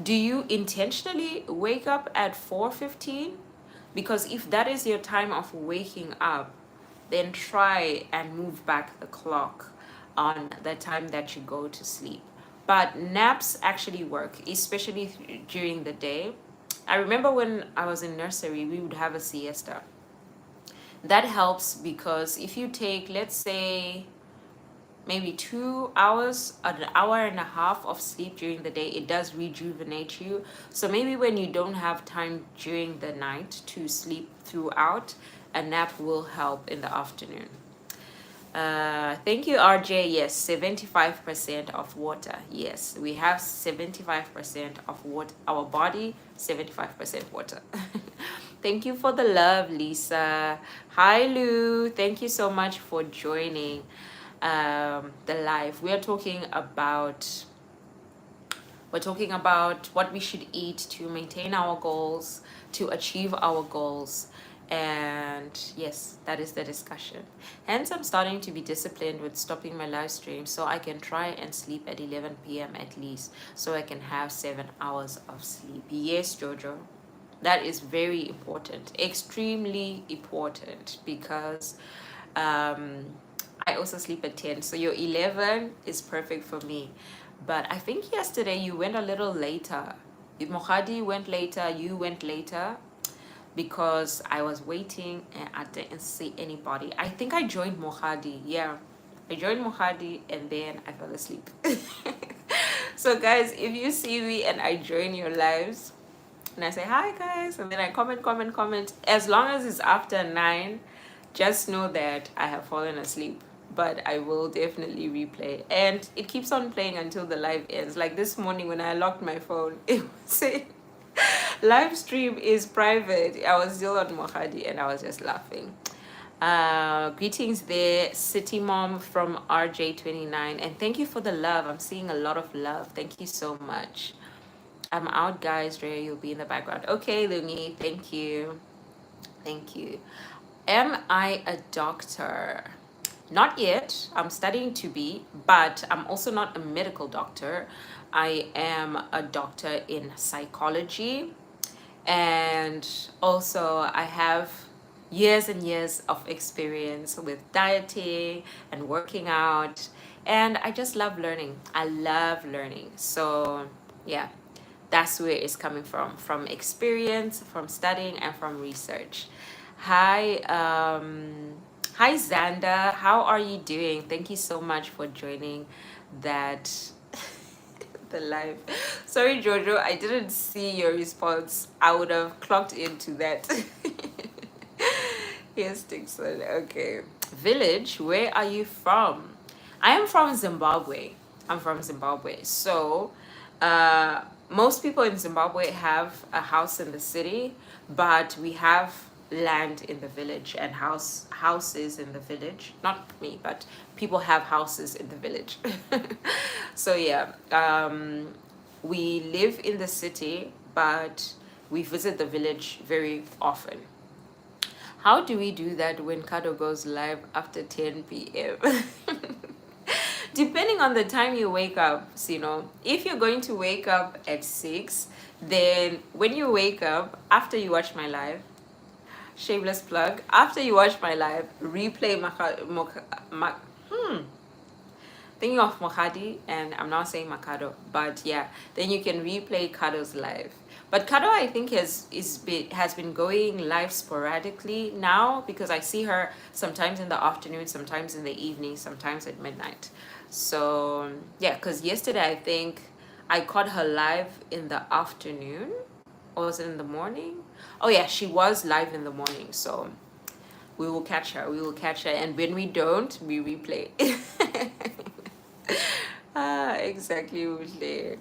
do you intentionally wake up at 4:15? Because if that is your time of waking up, then try and move back the clock on the time that you go to sleep. But naps actually work, especially during the day. I remember when I was in nursery, we would have a siesta. That helps because if you take, let's say, maybe 2 hours, an hour and a half of sleep during the day, it does rejuvenate you. So maybe when you don't have time during the night to sleep throughout, a nap will help in the afternoon. Thank you, RJ. Yes, 75% of water. Yes, we have 75% of water. Our body, 75% water. Thank you for the love, Lisa. Hi, Lou. Thank you so much for joining the live. We're talking about what we should eat to maintain our goals, to achieve our goals. And yes, that is the discussion. Hence, I'm starting to be disciplined with stopping my live stream so I can try and sleep at 11 p.m. at least, so I can have 7 hours of sleep. Yes, Jojo, that is very important, extremely important, because I also sleep at 10, so your 11 is perfect for me. But I think yesterday you went a little later. If Mohadi went later, you went later, because I was waiting and I didn't see anybody. I think I joined Mohadi. Yeah, I joined Mohadi and then I fell asleep. So guys, if you see me and I join your lives and I say hi guys and then I comment, as long as it's after 9, just know that I have fallen asleep. But I will definitely replay, and it keeps on playing until the live ends. Like this morning when I locked my phone, it was saying live stream is private. I was still on Mohadi and I was just laughing. Greetings there, City Mom from RJ29, and thank you for the love. I'm seeing a lot of love. Thank you so much. I'm out, guys. Ray, you'll be in the background. Okay, Lungi, thank you. Thank you. Am I a doctor? Not yet. I'm studying to be, but I'm also not a medical doctor. I am a doctor in psychology, and also I have years and years of experience with dieting and working out, and I just love learning. I love learning. So yeah, that's where it's coming from experience, from studying, and from research. Hi, hi Xander, how are you doing? Thank you so much for joining that the live. Sorry, Jojo, I didn't see your response. I would have clocked into that. Yes, Dixon. Okay. Village, where are you from? I am from Zimbabwe. I'm from Zimbabwe. So, most people in Zimbabwe have a house in the city, but we have land in the village and houses in the village. Not me, but people have houses in the village. So yeah, we live in the city, but We visit the village very often. How do we do that when Kado goes live after 10 p.m.? Depending on the time you wake up, so, if you're going to wake up at 6, then when you wake up, after you watch my live, shameless plug, after you watch my live, replay thinking of Mohadi, and I'm not saying Makado, but yeah, then you can replay Kado's live. But Kado, I think, has been going live sporadically now, because I see her sometimes in the afternoon, sometimes in the evening, sometimes at midnight. So yeah, because yesterday I think I caught her live in the afternoon, or was it in the morning? Oh yeah, she was live in the morning. So we will catch her. We will catch her, and when we don't, we replay. Exactly, Uhle.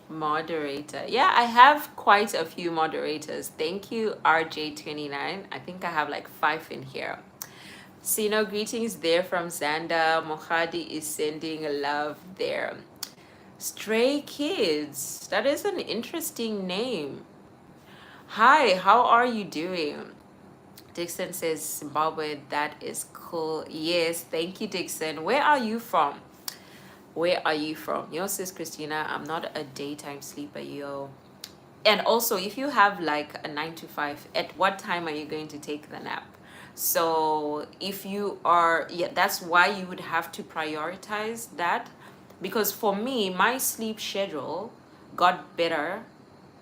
Moderator. Yeah, I have quite a few moderators. Thank you, RJ29. I think I have like 5 in here. Sino, greetings there from Zanda. Mohadi is sending love there. Stray Kids. That is an interesting name. Hi, how are you doing? Dixon says Zimbabwe. That is cool. Yes, thank you, Dixon. Where are you from? Where are you from? Yo, sis Christina, I'm not a daytime sleeper, yo. And also, if you have like a 9 to 5, at what time are you going to take the nap? So if you are, yeah, that's why you would have to prioritize that. Because for me, my sleep schedule got better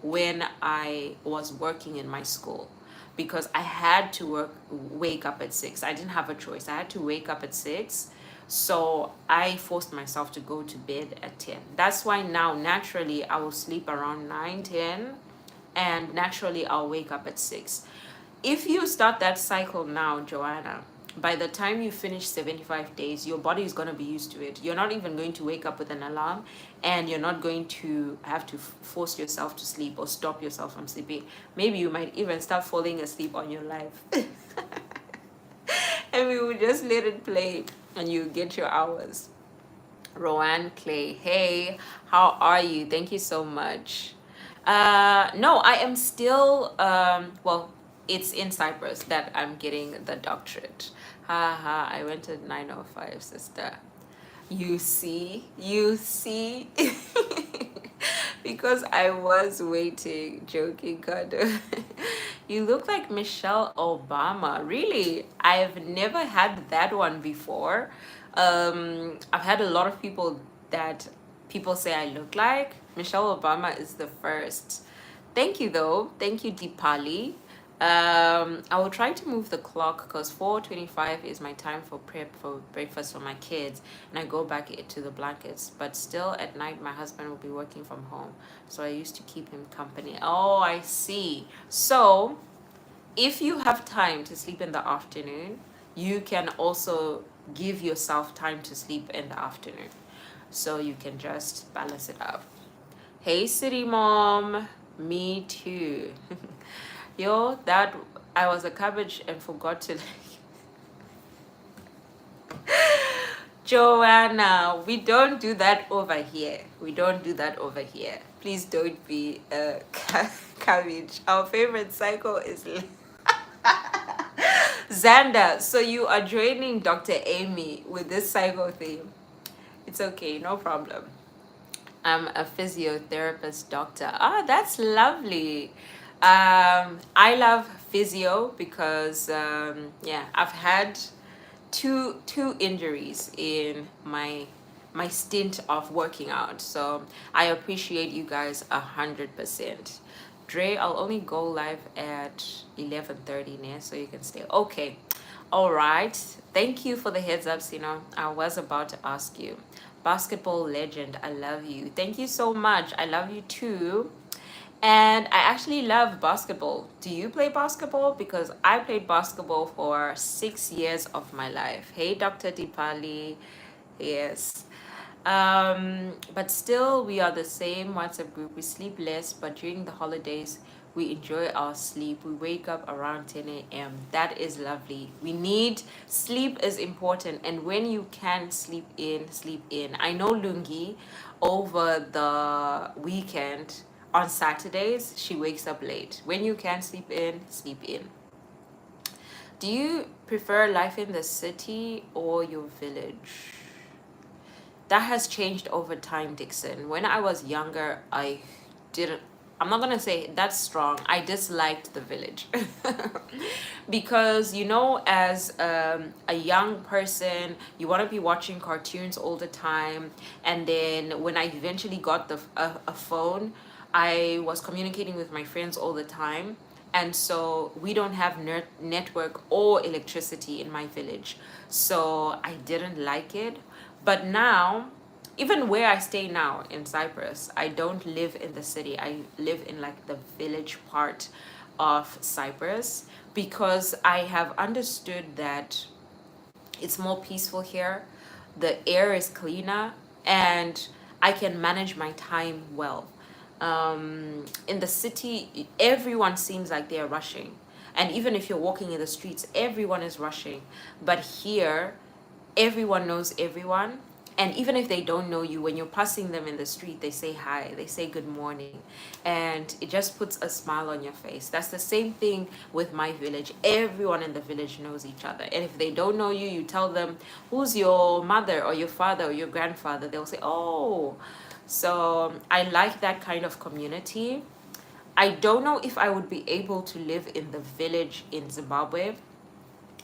when I was working in my school, because I had to wake up at 6. I didn't have a choice. I had to wake up at 6. So I forced myself to go to bed at 10. That's why now naturally I will sleep around 9, 10, and naturally I'll wake up at 6. If you start that cycle now, Joanna, by the time you finish 75 days, your body is going to be used to it. You're not even going to wake up with an alarm, and you're not going to have to force yourself to sleep or stop yourself from sleeping. Maybe you might even start falling asleep on your live. And we will just let it play and you get your hours. Rowan Clay, hey, how are you? Thank you so much. No, I am still, well, it's in Cyprus that I'm getting the doctorate. Haha, I went at 9:05, sister. You see, because I was waiting, joking, God. You look like Michelle Obama. Really, I've never had that one before. I've had a lot of people that people say I look like. Michelle Obama is the first. Thank you, though. Thank you, Deepali. I will try to move the clock because 4:25 is my time for prep for breakfast for my kids, and I go back to the blankets. But still, at night, my husband will be working from home, so I used to keep him company. Oh, I see. So, if you have time to sleep in the afternoon, you can also give yourself time to sleep in the afternoon, so you can just balance it up. Hey, city mom. Me too. Yo, that I was a cabbage and forgot to. Joanna, we don't do that over here. We don't do that over here. Please don't be a cabbage. Our favorite cycle is Xander. So you are joining Dr. Amy with this cycle theme. It's okay, no problem. I'm a physiotherapist doctor. Ah, that's lovely. I love physio because yeah, I've had two injuries in my stint of working out. So I appreciate you guys 100%. Dre, I'll only go live at 11:30 now, so you can stay. Okay. All right. Thank you for the heads ups. I was about to ask you. Basketball legend, I love you. Thank you so much. I love you too. And I actually love basketball. Do you play basketball? Because I played basketball for 6 years of my life. Hey, Dr. Deepali. Yes. But still, we are the same WhatsApp group. We sleep less, but during the holidays, we enjoy our sleep. We wake up around 10 a.m. That is lovely. We need sleep is important. And when you can sleep in, sleep in. I know Lungi over the weekend on Saturdays, she wakes up late. When you can sleep in, sleep in. Do you prefer life in the city or your village? That has changed over time, Dixon. When I was younger, didn't, I'm not gonna say that's strong. I disliked the village. Because, you know, as a young person, you want to be watching cartoons all the time. And then when I eventually got a phone, I was communicating with my friends all the time. And so we don't have network or electricity in my village. So I didn't like it. But now, even where I stay now in Cyprus, I don't live in the city. I live in like the village part of Cyprus, because I have understood that it's more peaceful here. The air is cleaner, and I can manage my time well. In the city, everyone seems like they're rushing. And even if you're walking in the streets, everyone is rushing. But here, everyone knows everyone. And even if they don't know you, when you're passing them in the street, they say hi, they say good morning, and it just puts a smile on your face. That's the same thing with my village. Everyone in the village knows each other, and if they don't know you, you tell them, who's your mother or your father or your grandfather, they'll say, oh. So I like that kind of community. I don't know if I would be able to live in the village in Zimbabwe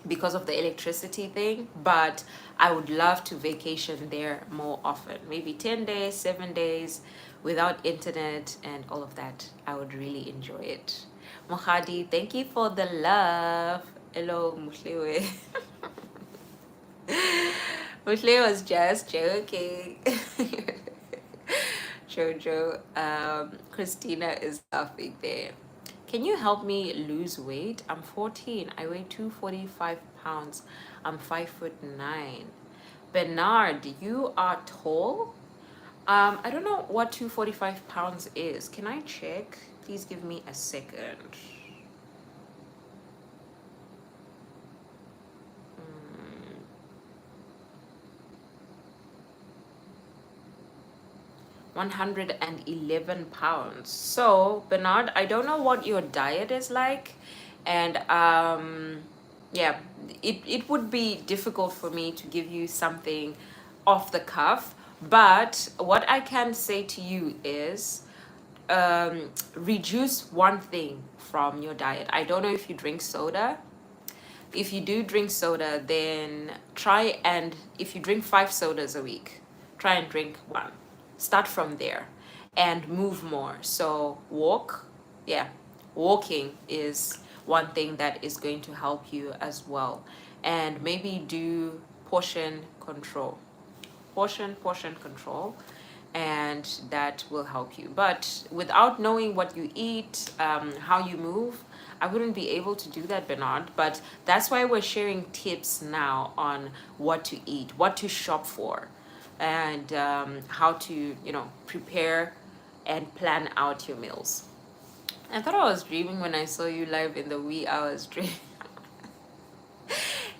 because of the electricity thing, but I would love to vacation there more often. Maybe 10 days, 7 days without internet and all of that. I would really enjoy it. Mohadi, thank you for the love. Hello, Muhlewe. Muhlewe was just joking. Jojo, Christina is laughing there. Can you help me lose weight? I'm 14. I weigh 245 pounds. I'm 5'9". Bernard, you are tall? I don't know what 245 pounds is. Can I check? Please give me a second. 111 pounds. So, Bernard, I don't know what your diet is like. And yeah, it would be difficult for me to give you something off the cuff. But what I can say to you is reduce one thing from your diet. I don't know if you drink soda. If you do drink soda, then try, and if you drink 5 sodas a week, try and drink one. Start from there and move more. So walk, yeah, walking is one thing that is going to help you as well. And maybe do portion control, portion control, and that will help you. But without knowing what you eat, how you move, I wouldn't be able to do that, Bernard. But that's why we're sharing tips now on what to eat, what to shop for, and how to, you know, prepare and plan out your meals. I thought I was dreaming when I saw you live in the wee hours dream.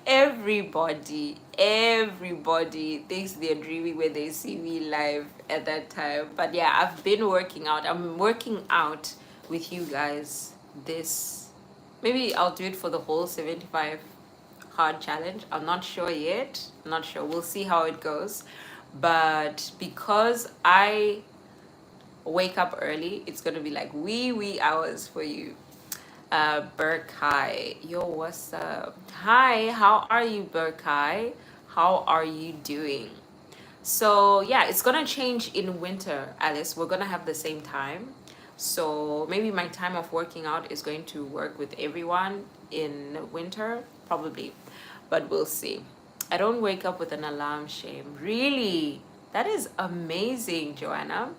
Everybody thinks they're dreaming when they see me live at that time. But yeah, I've been working out. I'm working out with you guys. This, maybe I'll do it for the whole 75 hard challenge. I'm not sure yet. I'm not sure. We'll see how it goes. But because I wake up early, it's gonna be like wee hours for you. Berkai, yo, what's up? Hi, how are you, Berkai? How are you doing? So yeah, it's gonna change in winter, Alice. We're gonna have the same time. So maybe my time of working out is going to work with everyone in winter, probably, but we'll see. I don't wake up with an alarm, shame. Really? That is amazing, Joanna.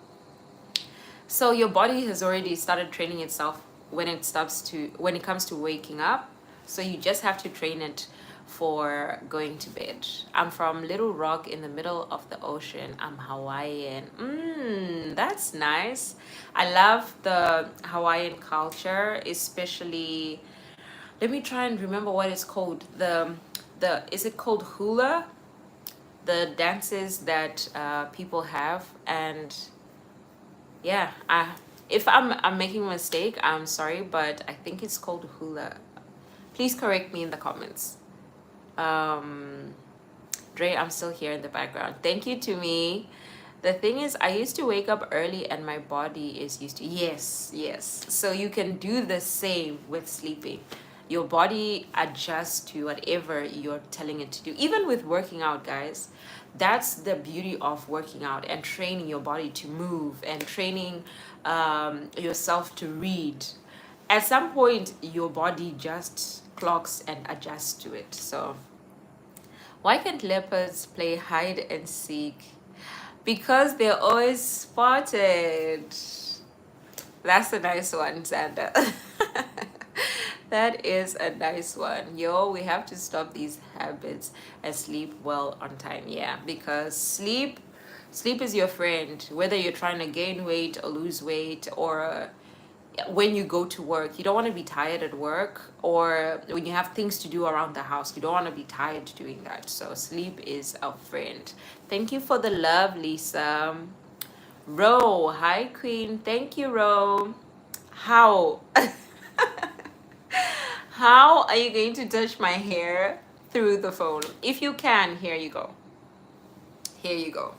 So your body has already started training itself when it comes to waking up. So you just have to train it for going to bed. I'm from Little Rock in the middle of the ocean. I'm Hawaiian. That's nice. I love the Hawaiian culture, especially. Let me try and remember what it's called. The is it called hula? The dances that people have, and yeah, If I'm making a mistake, I'm sorry, but I think it's called hula. Please correct me in the comments. Um, Dre, I'm still here in the background. Thank you to me. The thing is, I used to wake up early and my body is used to. Yes, yes. So you can do the same with sleeping. Your body adjusts to whatever you're telling it to do. Even with working out, guys. That's the beauty of working out and training your body to move and training yourself to read. At some point, your body just clocks and adjusts to it. So, why can't leopards play hide and seek? Because they're always spotted. That's a nice one, Xander. That is a nice one. Yo, we have to stop these habits and sleep well on time. Yeah, because sleep is your friend. Whether you're trying to gain weight or lose weight, or when you go to work, you don't want to be tired at work, or when you have things to do around the house, you don't want to be tired doing that. So sleep is a friend. Thank you for the love, Lisa. Ro, hi queen. Thank you, Ro. How how are you going to touch my hair through the phone? If you can, here you go. Here you go.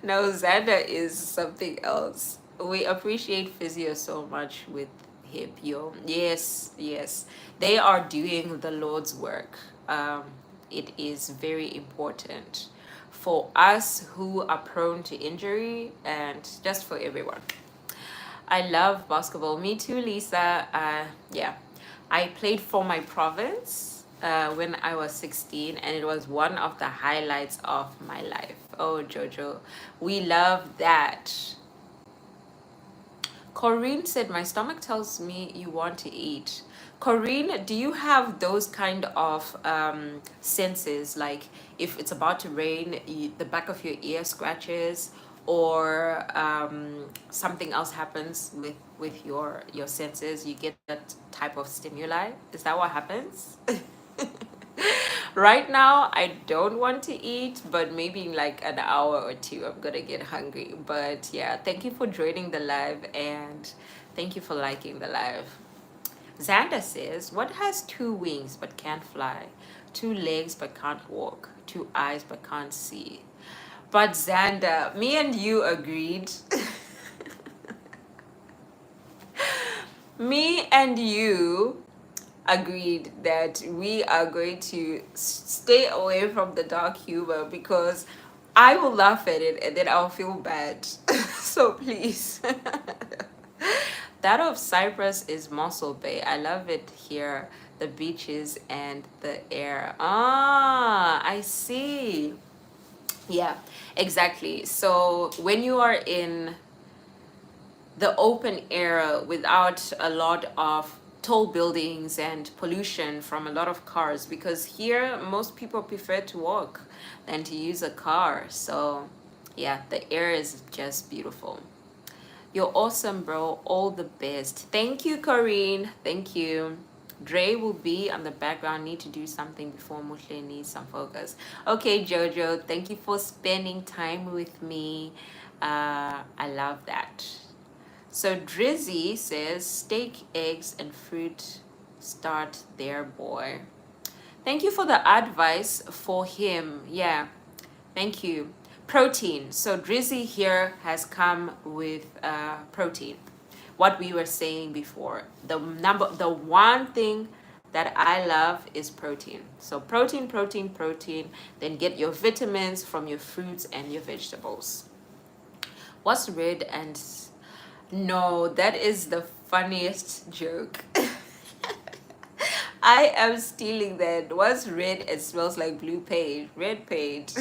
No, Xander is something else. We appreciate physio so much with hip, yo. Yes, yes. They are doing the Lord's work. It is very important for us who are prone to injury and just for everyone. I love basketball. Me too, Lisa. Yeah, I played for my province when I was 16, and it was one of the highlights of my life. Oh, Jojo, we love that. Corinne said, my stomach tells me you want to eat. Corinne, do you have those kind of senses? Like if it's about to rain, the back of your ear scratches, or something else happens with your senses, you get that type of stimuli? Is that what happens? Right now, I don't want to eat, but maybe in like an hour or two, I'm gonna get hungry. But yeah, thank you for joining the live and thank you for liking the live. Xander says, what has two wings but can't fly, two legs but can't walk, two eyes but can't see? But Xander, me and you agreed. Me and you agreed that we are going to stay away from the dark humor because I will laugh at it and then I'll feel bad. So please. That of Cyprus is Mossel Bay. I love it here. The beaches and the air. Ah, I see. Yeah, exactly. So when you are in the open air without a lot of tall buildings and pollution from a lot of cars, because here most people prefer to walk than to use a car. So yeah, the air is just beautiful. You're awesome, bro. All the best. Thank you, Corinne. Thank you. Dre will be on the background. Need to do something before Mushle needs some focus. Okay, Jojo. Thank you for spending time with me. I love that. So Drizzy says, steak, eggs, and fruit. Start there, boy. Thank you for the advice for him. Yeah, thank you. Protein. So Drizzy here has come with protein. What we were saying before. The one thing that I love is protein. So protein, protein, protein. Then get your vitamins from your fruits and your vegetables. What's red and... No, that is the funniest joke. I am stealing that. What's red? It smells like blue paint. Red paint.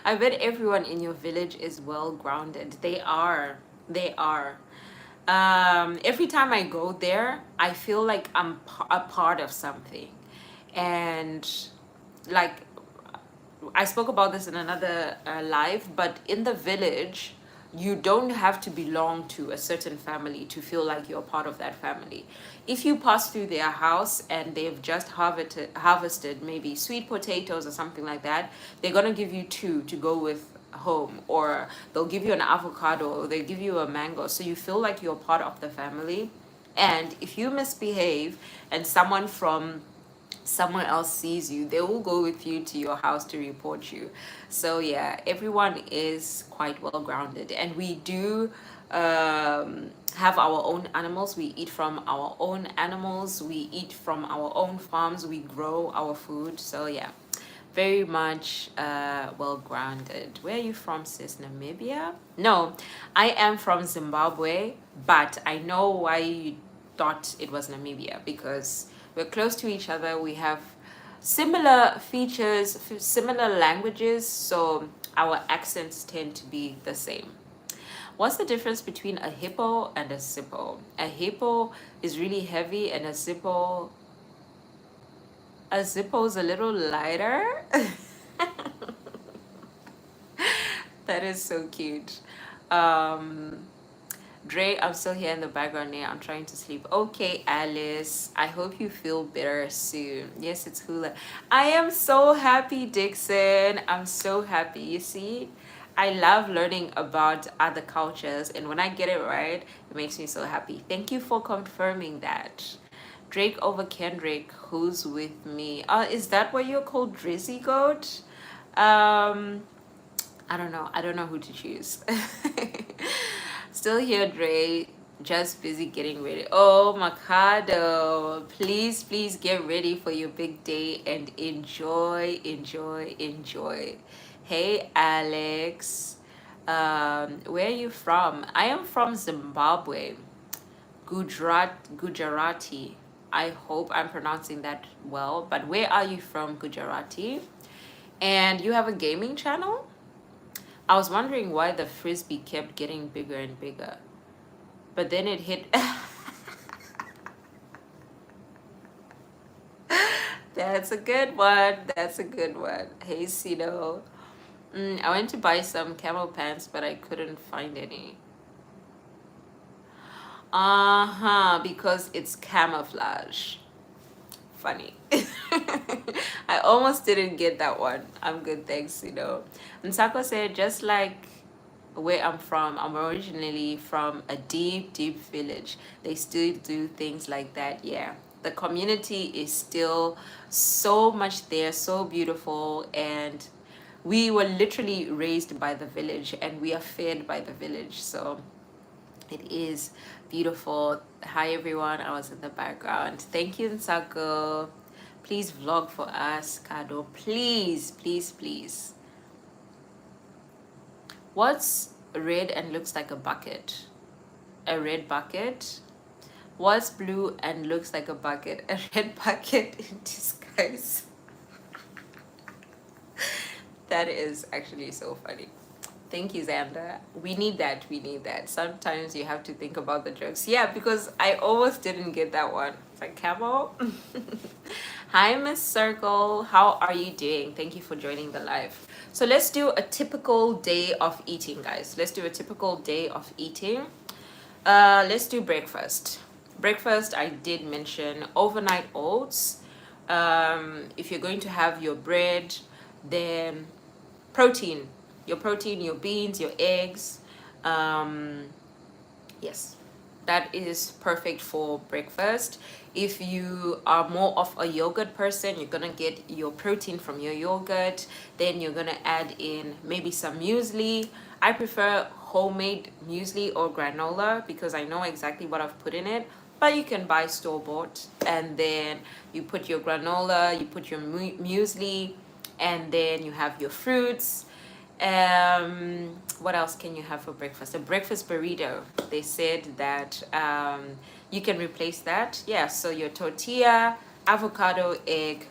I bet everyone in your village is well grounded. They are. They are. Every time I go there, I feel like I'm a part of something. And like I spoke about this in another live, but in the village, you don't have to belong to a certain family to feel like you're part of that family. If you pass through their house and they've just harvested maybe sweet potatoes or something like that, they're gonna give you two to go with home, or they'll give you an avocado, or they give you a mango, so you feel like you're part of the family. And if you misbehave and someone from someone else sees you, they will go with you to your house to report you. So yeah, everyone is quite well grounded, and we do have our own animals. We eat from our own animals, we eat from our own farms, we grow our food. So yeah, very much well grounded. Where are you from, sis? Namibia? No, I am from Zimbabwe, but I know why you thought it was Namibia, because we're close to each other. We have similar features, similar languages, so our accents tend to be the same. What's the difference between a hippo and a zippo? A hippo is really heavy, and a zippo is a little lighter. That is so cute. Um, Dre, I'm still here in the background now. I'm trying to sleep. Okay, Alice. I hope you feel better soon. Yes, it's hula. I am so happy, Dixon. I'm so happy. You see, I love learning about other cultures, and when I get it right, it makes me so happy. Thank you for confirming that. Drake over Kendrick, who's with me? Is that what you're called, Drizzy Goat? Um, I don't know. I don't know who to choose. Still here, Dre. Just busy getting ready. Oh, Mikado. Please, please get ready for your big day and enjoy, enjoy, enjoy. Hey, Alex. Where are you from? I am from Zimbabwe. Gujarati. I hope I'm pronouncing that well. But where are you from, Gujarati? And you have a gaming channel? I was wondering why the frisbee kept getting bigger and bigger. But then it hit. That's a good one. That's a good one. Hey, Sino. I went to buy some camel pants, but I couldn't find any. Uh-huh, because it's camouflage. Funny. I almost didn't get that one. I'm good, thanks, you know. And Sako said, just like where I'm from, I'm originally from a deep, deep village. They still do things like that, yeah. The community is still so much there, so beautiful, and we were literally raised by the village, and we are fed by the village. So it is beautiful. Hi everyone, I was in the background. Thank you, Nsako. Please vlog for us, Kado. Please, please, please. What's red and looks like a bucket? A red bucket. What's blue and looks like a bucket? A red bucket in disguise. That is actually so funny. Thank you, Xander. We need that. We need that. Sometimes you have to think about the jokes. Yeah, because I almost didn't get that one. It's like, camel. Hi, Miss Circle. How are you doing? Thank you for joining the live. So let's do a typical day of eating, guys. Let's do a typical day of eating. Let's do breakfast. Breakfast, I did mention overnight oats. If you're going to have your bread, then protein, your beans, your eggs. Yes, that is perfect for breakfast. If you are more of a yogurt person, you're gonna get your protein from your yogurt. Then you're gonna add in maybe some muesli. I prefer homemade muesli or granola because I know exactly what I've put in it, but you can buy store-bought. And then you put your granola, you put your muesli, and then you have your fruits. What else can you have for breakfast? A breakfast burrito. They said that you can replace that. Yeah, so your tortilla, avocado, egg,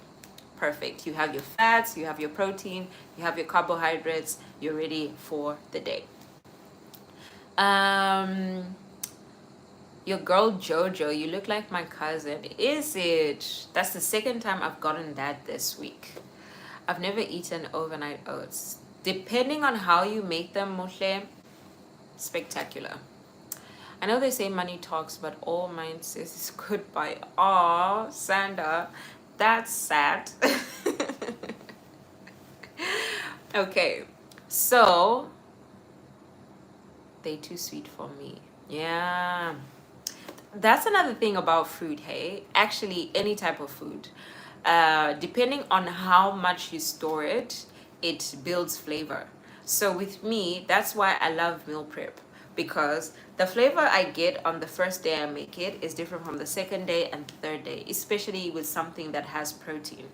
perfect. You have your fats, you have your protein, you have your carbohydrates, you're ready for the day. Your girl Jojo, you look like my cousin. Is it? That's the second time I've gotten that this week. I've never eaten overnight oats. Depending on how you make them, Moshe, spectacular. I know they say money talks, but all mine says is goodbye. Aw, Sanda, that's sad. Okay, So they too sweet for me. Yeah. That's another thing about food, hey? Actually, any type of food. Depending on how much you store it, it builds flavor. So with me, that's why I love meal prep, because the flavor I get on the first day I make it is different from the second day and third day, especially with something that has protein.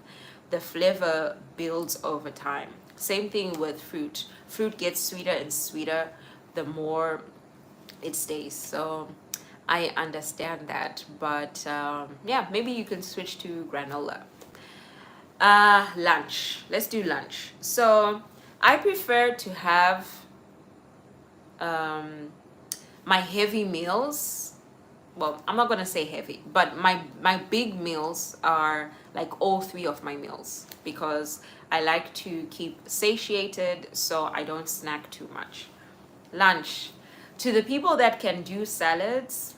The flavor builds over time. Same thing with fruit. Fruit gets sweeter and sweeter the more it stays. So I understand that, but yeah, maybe you can switch to granola. Lunch. Let's do lunch. So I prefer to have um, my heavy meals. Well, I'm not gonna say heavy, but my big meals are like all three of my meals, because I like to keep satiated so I don't snack too much. Lunch. To the people that can do salads,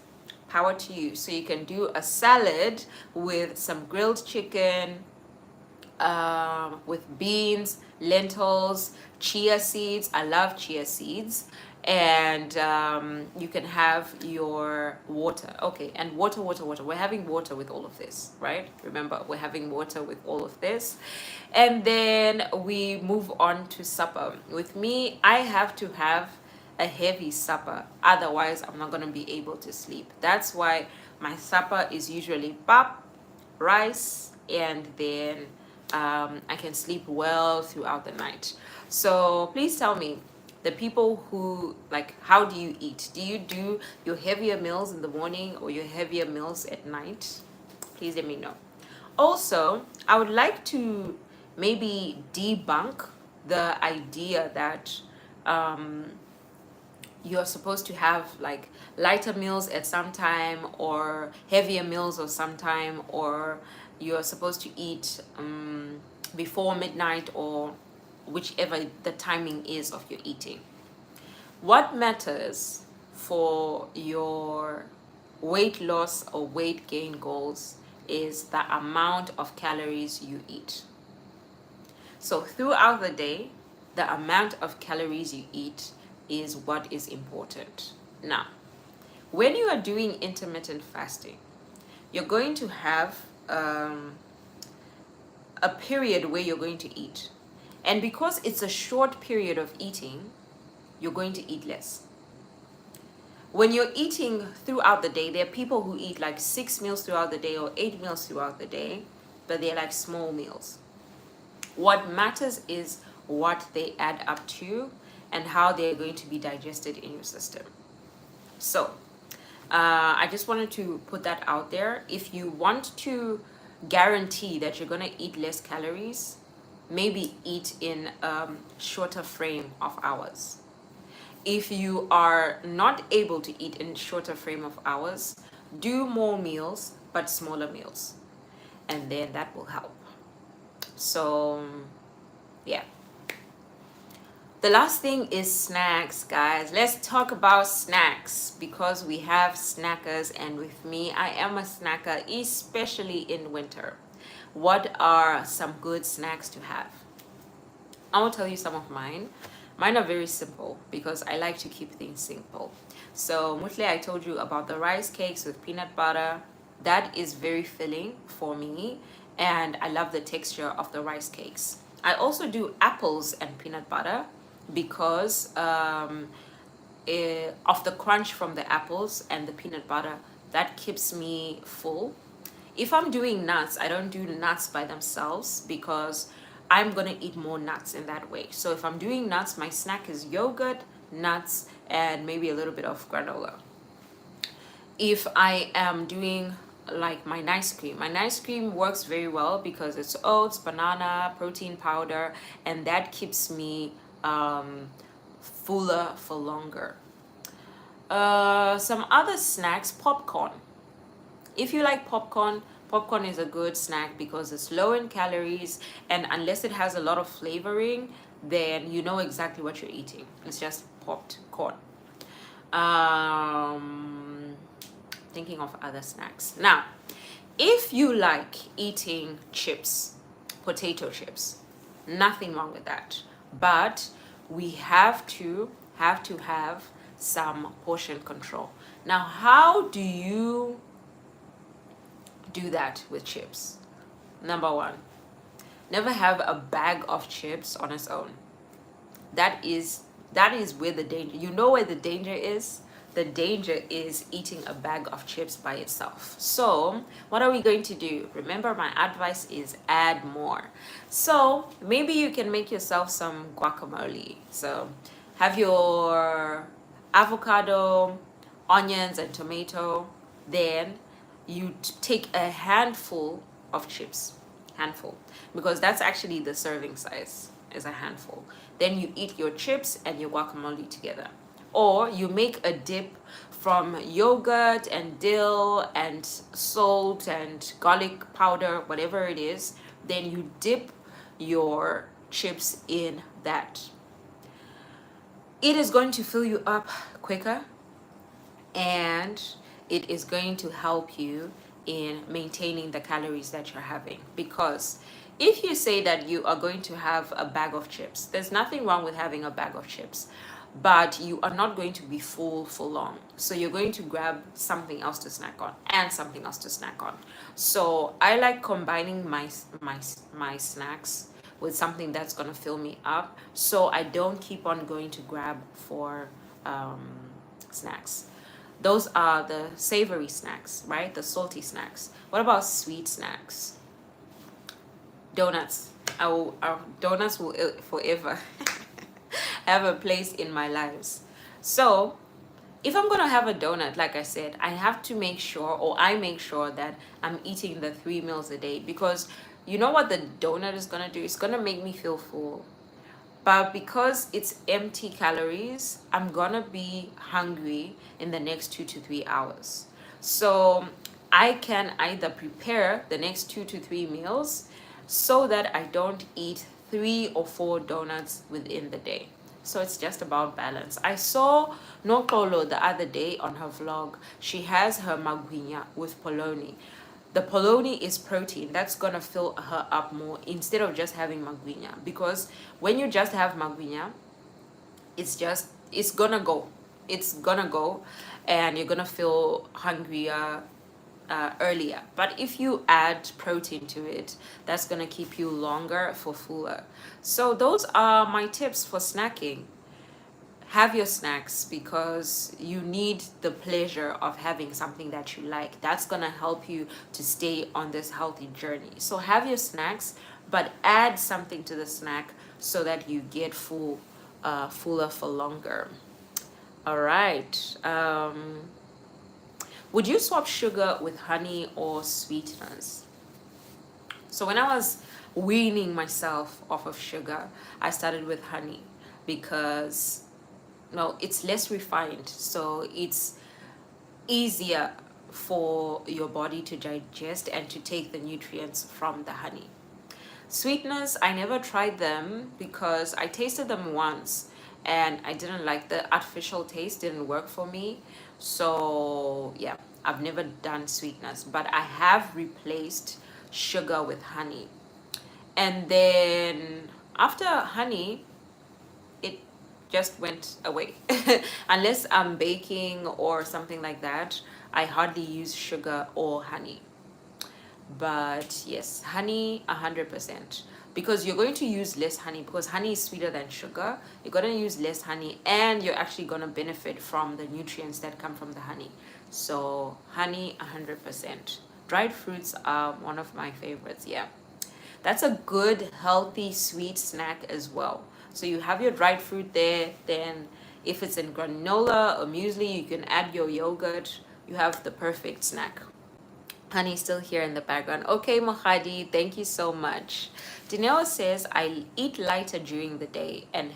power to you. So you can do a salad with some grilled chicken, with beans, lentils, chia seeds. I love chia seeds. And you can have your water. Okay, and water, water, water. We're having water with all of this, right? Remember, we're having water with all of this. And then we move on to supper. With me, I have to have a heavy supper. Otherwise, I'm not going to be able to sleep. That's why my supper is usually pap, rice, and then I can sleep well throughout the night. So please tell me, the people who, like, how do you eat? Do you do your heavier meals in the morning or your heavier meals at night? Please let me know. Also, I would like to maybe debunk the idea that you're supposed to have like lighter meals at some time or heavier meals or some time, or you're supposed to eat before midnight or whichever the timing is of your eating. What matters for your weight loss or weight gain goals is the amount of calories you eat. So throughout the day, the amount of calories you eat is what is important. Now, when you are doing intermittent fasting, you're going to have a period where you're going to eat. And because it's a short period of eating, you're going to eat less. When you're eating throughout the day, there are people who eat like 6 meals throughout the day or 8 meals throughout the day, but they're like small meals. What matters is what they add up to and how they're going to be digested in your system. So I just wanted to put that out there. If you want to guarantee that you're going to eat less calories, maybe eat in a shorter frame of hours. If you are not able to eat in shorter frame of hours, do more meals but smaller meals, and then that will help. So yeah, the last thing is snacks, guys. Let's talk about snacks, because we have snackers, and with me, I am a snacker, especially in winter. What are some good snacks to have? I will tell you some of mine. Mine are very simple because I like to keep things simple. So Mutle, I told you about the rice cakes with peanut butter. That is very filling for me, and I love the texture of the rice cakes. I also do apples and peanut butter because of the crunch from the apples and the peanut butter. That keeps me full. If I'm doing nuts, I don't do nuts by themselves because I'm gonna eat more nuts in that way. So if I'm doing nuts, my snack is yogurt, nuts, and maybe a little bit of granola. If I am doing like my nice cream works very well because it's oats, banana, protein powder, and that keeps me fuller for longer. Some other snacks, popcorn. If you like popcorn, popcorn is a good snack because it's low in calories, and unless it has a lot of flavoring, then you know exactly what you're eating. It's just popped corn. Thinking of other snacks. Now, if you like eating chips, potato chips, nothing wrong with that. But we have some portion control. Now, how do you do that with chips? Number one, never have a bag of chips on its own. That is where the danger, you know where the danger is. The danger is eating a bag of chips by itself. So what are we going to do? Remember, my advice is add more. So maybe you can make yourself some guacamole. So have your avocado, onions and tomato. Then you take a handful of chips, handful, because that's actually the serving size, is a handful. Then you eat your chips and your guacamole together. Or you make a dip from yogurt and dill and salt and garlic powder, whatever it is. Then you dip your chips in that. It is going to fill you up quicker, and it is going to help you in maintaining the calories that you're having. Because if you say that you are going to have a bag of chips, there's nothing wrong with having a bag of chips, but you are not going to be full for long. So you're going to grab something else to snack on and something else to snack on. So I like combining my snacks with something that's going to fill me up, so I don't keep on going to grab for snacks. Those are the savory snacks, right? The salty snacks. What about sweet snacks? Donuts. Donuts will forever have a place in my lives. So if I'm gonna have a donut, like I said, I have to make sure, or I make sure, that I'm eating the 3 meals a day. Because you know what the donut is gonna do? It's gonna make me feel full. But because it's empty calories, I'm gonna be hungry in the next 2 to 3 hours. So I can either prepare the next 2 to 3 meals so that I don't eat 3 or 4 donuts within the day. So it's just about balance. I saw Nokolo the other day on her vlog. She has her magwinya with polony. The polony is protein. That's gonna fill her up more instead of just having magwinya. Because when you just have magwinya, it's gonna go. It's gonna go, and you're gonna feel hungrier earlier. But if you add protein to it, that's gonna keep you longer for fuller. So those are my tips for snacking. Have your snacks because you need the pleasure of having something that you like. That's gonna help you to stay on this healthy journey. So have your snacks, but add something to the snack so that you get fuller for longer. All right. Would you swap sugar with honey or sweeteners? So when I was weaning myself off of sugar, I started with honey because it's less refined, so it's easier for your body to digest and to take the nutrients from the honey. Sweeteners, I never tried them because I tasted them once and I didn't like the artificial taste, didn't work for me. So yeah, I've never done sweeteners, but I have replaced sugar with honey. And then after honey, it just went away. Unless I'm baking or something like that, I hardly use sugar or honey. But yes, honey 100%, because you're going to use less honey, because honey is sweeter than sugar. You're going to use less honey and you're actually going to benefit from the nutrients that come from the honey. So honey 100%. Dried fruits are one of my favorites. Yeah, that's a good healthy sweet snack as well. So you have your dried fruit there, then if it's in granola or muesli, you can add your yogurt. You have the perfect snack. Honey still here in the background. Okay, Mohadi, thank you so much. Dineo says, I eat lighter during the day and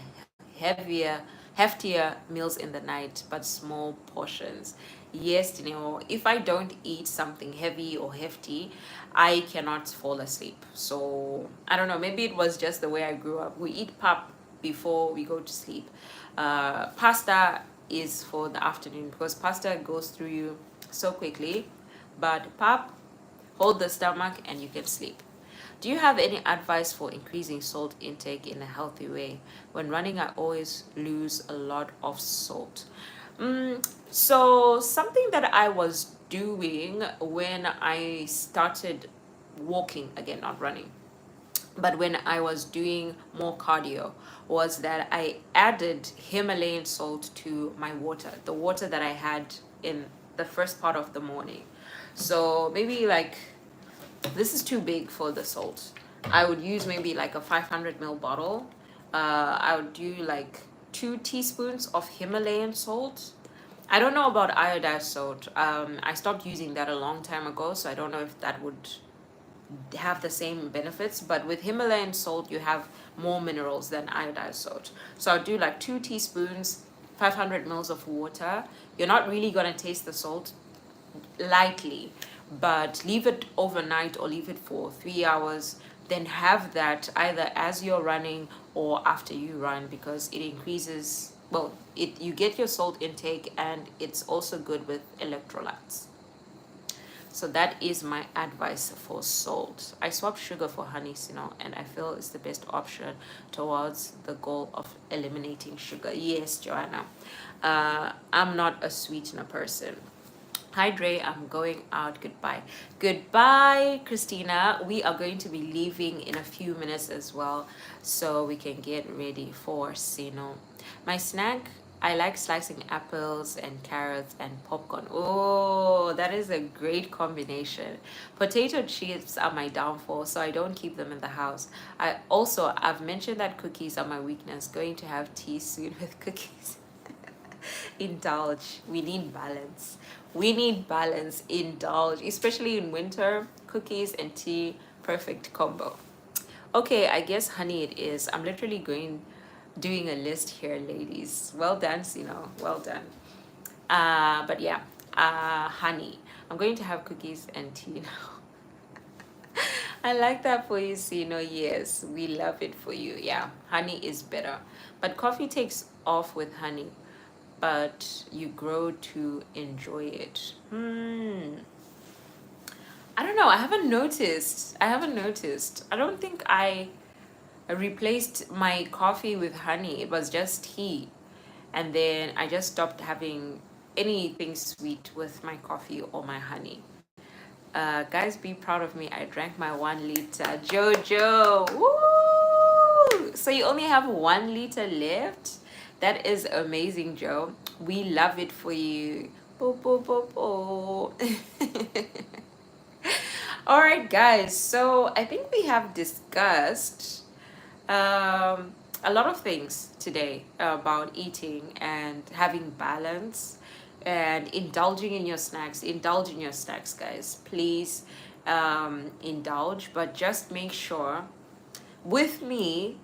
heftier meals in the night, but small portions. Yes, Dineo, if I don't eat something heavy or hefty, I cannot fall asleep. So I don't know, maybe it was just the way I grew up. We eat pap before we go to sleep. Pasta is for the afternoon because pasta goes through you so quickly. But pap, hold the stomach and you can sleep. Do you have any advice for increasing salt intake in a healthy way? When running, I always lose a lot of salt. So something that I was doing when I started walking again, not running, but when I was doing more cardio, was that I added Himalayan salt to my water, the water that I had in the first part of the morning. So maybe like, this is too big for the salt. I would use maybe like a 500 ml bottle. I would do like 2 teaspoons of Himalayan salt. I don't know about iodized salt. I stopped using that a long time ago, so I don't know if that would have the same benefits. But with Himalayan salt, you have more minerals than iodized salt. So I'll do like 2 teaspoons, 500 mils of water. You're not really gonna taste the salt, lightly, but leave it overnight or leave it for 3 hours. Then have that either as you're running or after you run, because it increases, well, you get your salt intake, and it's also good with electrolytes. So that is my advice for salt. I swap sugar for honey, and I feel it's the best option towards the goal of eliminating sugar. Yes, Joanna. I'm not a sweetener person. Hi Dre, I'm going out. Goodbye. Goodbye, Christina. We are going to be leaving in a few minutes as well, so we can get ready for Sino. My snack, I like slicing apples and carrots and popcorn. Oh, that is a great combination. Potato chips are my downfall, so I don't keep them in the house. I've mentioned that cookies are my weakness. Going to have tea soon with cookies. Indulge. We need balance. We need balance. Indulge, especially in winter. Cookies and tea, perfect combo. Okay, I guess honey it is. I'm literally doing a list here, ladies. Well done, well done. But yeah, honey. I'm going to have cookies and tea now. I like that for you, Sino. Yes, we love it for you. Yeah, honey is better, but coffee takes off with honey, but you grow to enjoy it. I don't know. I haven't noticed. I don't think I replaced my coffee with honey. It was just tea. And then I just stopped having anything sweet with my coffee or my honey. Guys, be proud of me. I drank my 1 liter. Jojo. Woo! So you only have 1 liter left? That is amazing, Joe. We love it for you. Bo, bo, bo, bo. All right, guys. So I think we have discussed a lot of things today about eating and having balance and indulging in your snacks. Indulge in your snacks, guys. Please indulge, but just make sure. With me,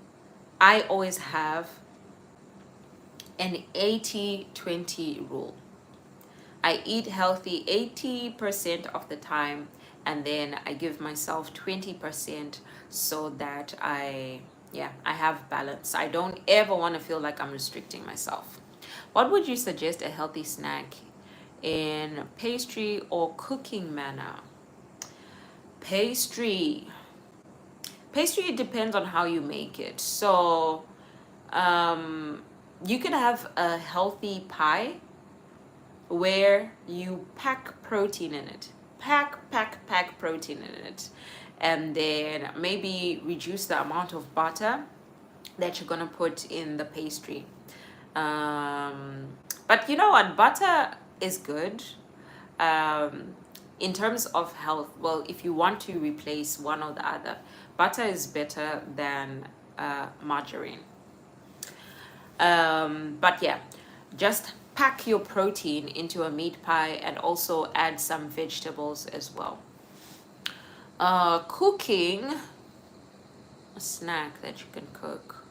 I always have an 80-20 rule. I eat healthy 80% of the time, and then I give myself 20% so that I have balance. I don't ever want to feel like I'm restricting myself. What would you suggest a healthy snack in pastry or cooking manner? Pastry, it depends on how you make it. So you could have a healthy pie where you pack protein in it. Pack protein in it. And then maybe reduce the amount of butter that you're gonna put in the pastry. But you know what? Butter is good. In terms of health, well, if you want to replace one or the other, butter is better than margarine. But yeah, just pack your protein into a meat pie and also add some vegetables as well. Cooking, a snack that you can cook.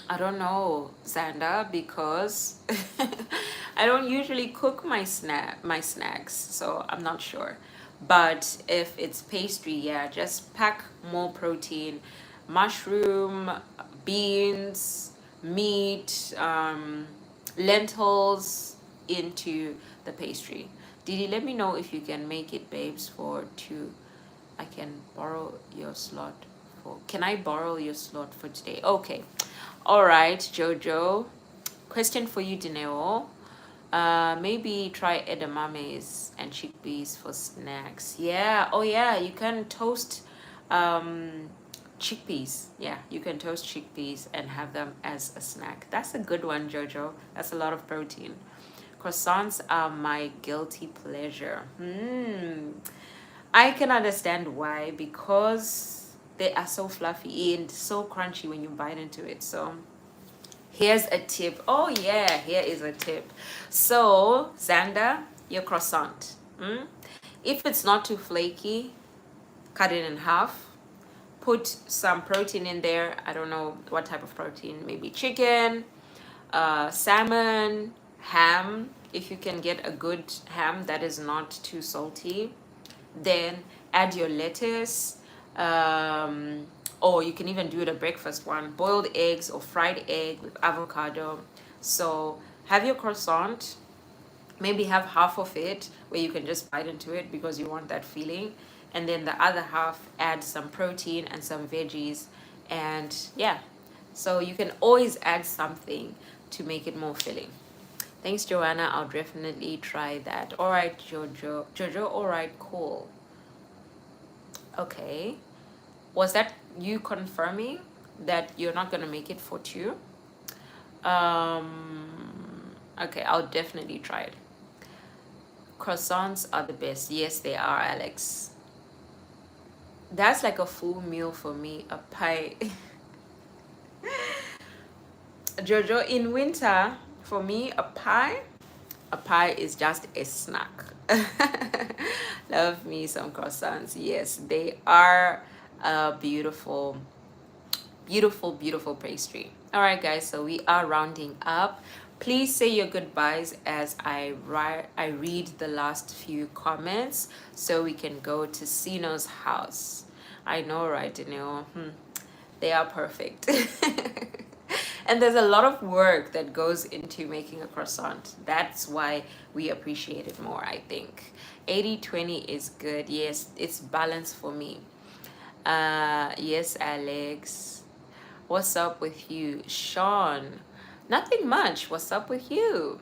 I don't know, Xander, because I don't usually cook my snacks, so I'm not sure. But if it's pastry, yeah, just pack more protein, mushroom, beans, meat, lentils into the pastry. Didi, let me know if you can make it, babes, for 2. I can borrow your slot for. Can I borrow your slot for today? Okay. All right, Jojo. Question for you, Dineo. Maybe try edamames and chickpeas for snacks. Yeah. Oh, yeah. You can toast chickpeas. Yeah, you can toast chickpeas and have them as a snack. That's a good one, Jojo. That's a lot of protein. Croissants are my guilty pleasure. I can understand why, because they are so fluffy and so crunchy when you bite into it. So here's a tip. Oh yeah, here is a tip. So Xander, your croissant. If it's not too flaky, cut it in half. Put some protein in there. I don't know what type of protein. Maybe chicken, salmon, ham. If you can get a good ham that is not too salty, then add your lettuce, or you can even do it a breakfast one, boiled eggs or fried egg with avocado. So have your croissant, maybe have half of it where you can just bite into it because you want that feeling, and then the other half add some protein and some veggies. And yeah, so you can always add something to make it more filling. Thanks, Joanna. I'll definitely try that. All right, Jojo. All right, cool. Okay. Was that you confirming that you're not gonna make it for 2? Okay, I'll definitely try it. Croissants are the best. Yes, they are, Alex. That's like a full meal for me. A pie. Jojo, in winter, for me, a pie is just a snack. Love me some croissants. Yes, they are a beautiful, beautiful, beautiful pastry. All right, guys, so we are rounding up. Please say your goodbyes as I read the last few comments so we can go to Sino's house. I know, right, Daniel? They are perfect. And there's a lot of work that goes into making a croissant. That's why we appreciate it more, I think. 80-20 is good. Yes, it's balanced for me. Yes, Alex. What's up with you? Sean. Nothing much. What's up with you?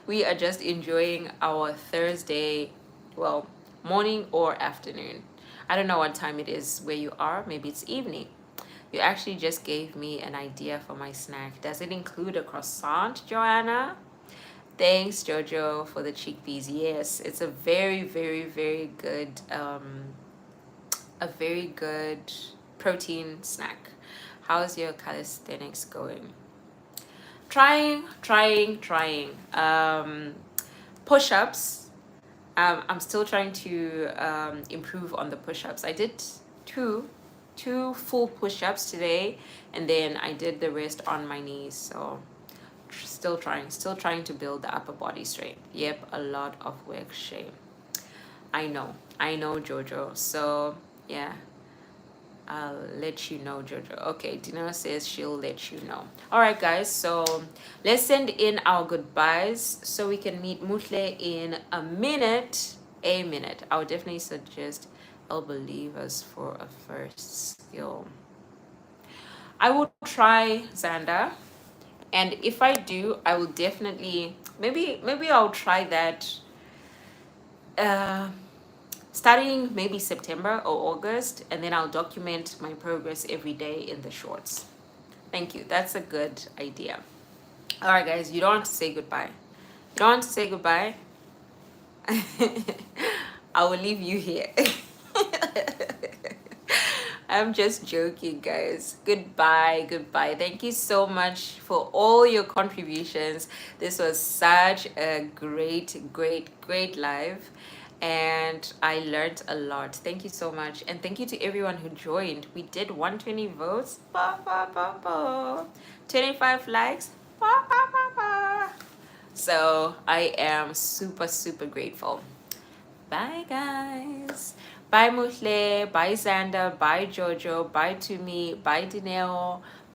We are just enjoying our Thursday, well, morning or afternoon. I don't know what time it is where you are. Maybe it's evening. You actually just gave me an idea for my snack. Does it include a croissant, Joanna? Thanks, Jojo, for the chickpeas. Yes, it's a very, very, very good, a very good protein snack. How's your calisthenics going? Trying. Push-ups. I'm still trying to improve on the push-ups. I did two full push-ups today, and then I did the rest on my knees. So still trying to build the upper body strength. Yep, a lot of work. Shame. I know, Jojo. So yeah, I'll let you know, Jojo. Okay, Dina says she'll let you know. All right, guys, so let's send in our goodbyes so we can meet Mutle in a minute. I would definitely suggest El Believers for a first skill. I will try Xander, and if I do, I will definitely, maybe I'll try that starting maybe September or August, and then I'll document my progress every day in the shorts. Thank you. That's a good idea. All right, guys, you don't want to say goodbye. You don't want to say goodbye? I will leave you here. I'm just joking, guys. Goodbye. Thank you so much for all your contributions. This was such a great live, and I learned a lot. Thank you so much, and thank you to everyone who joined. We did 120 votes, 25 likes, so I am super grateful. Bye, guys. Bye, Muhle. Bye, Xander. Bye, Jojo. Bye, Tumi. Bye, Dineo.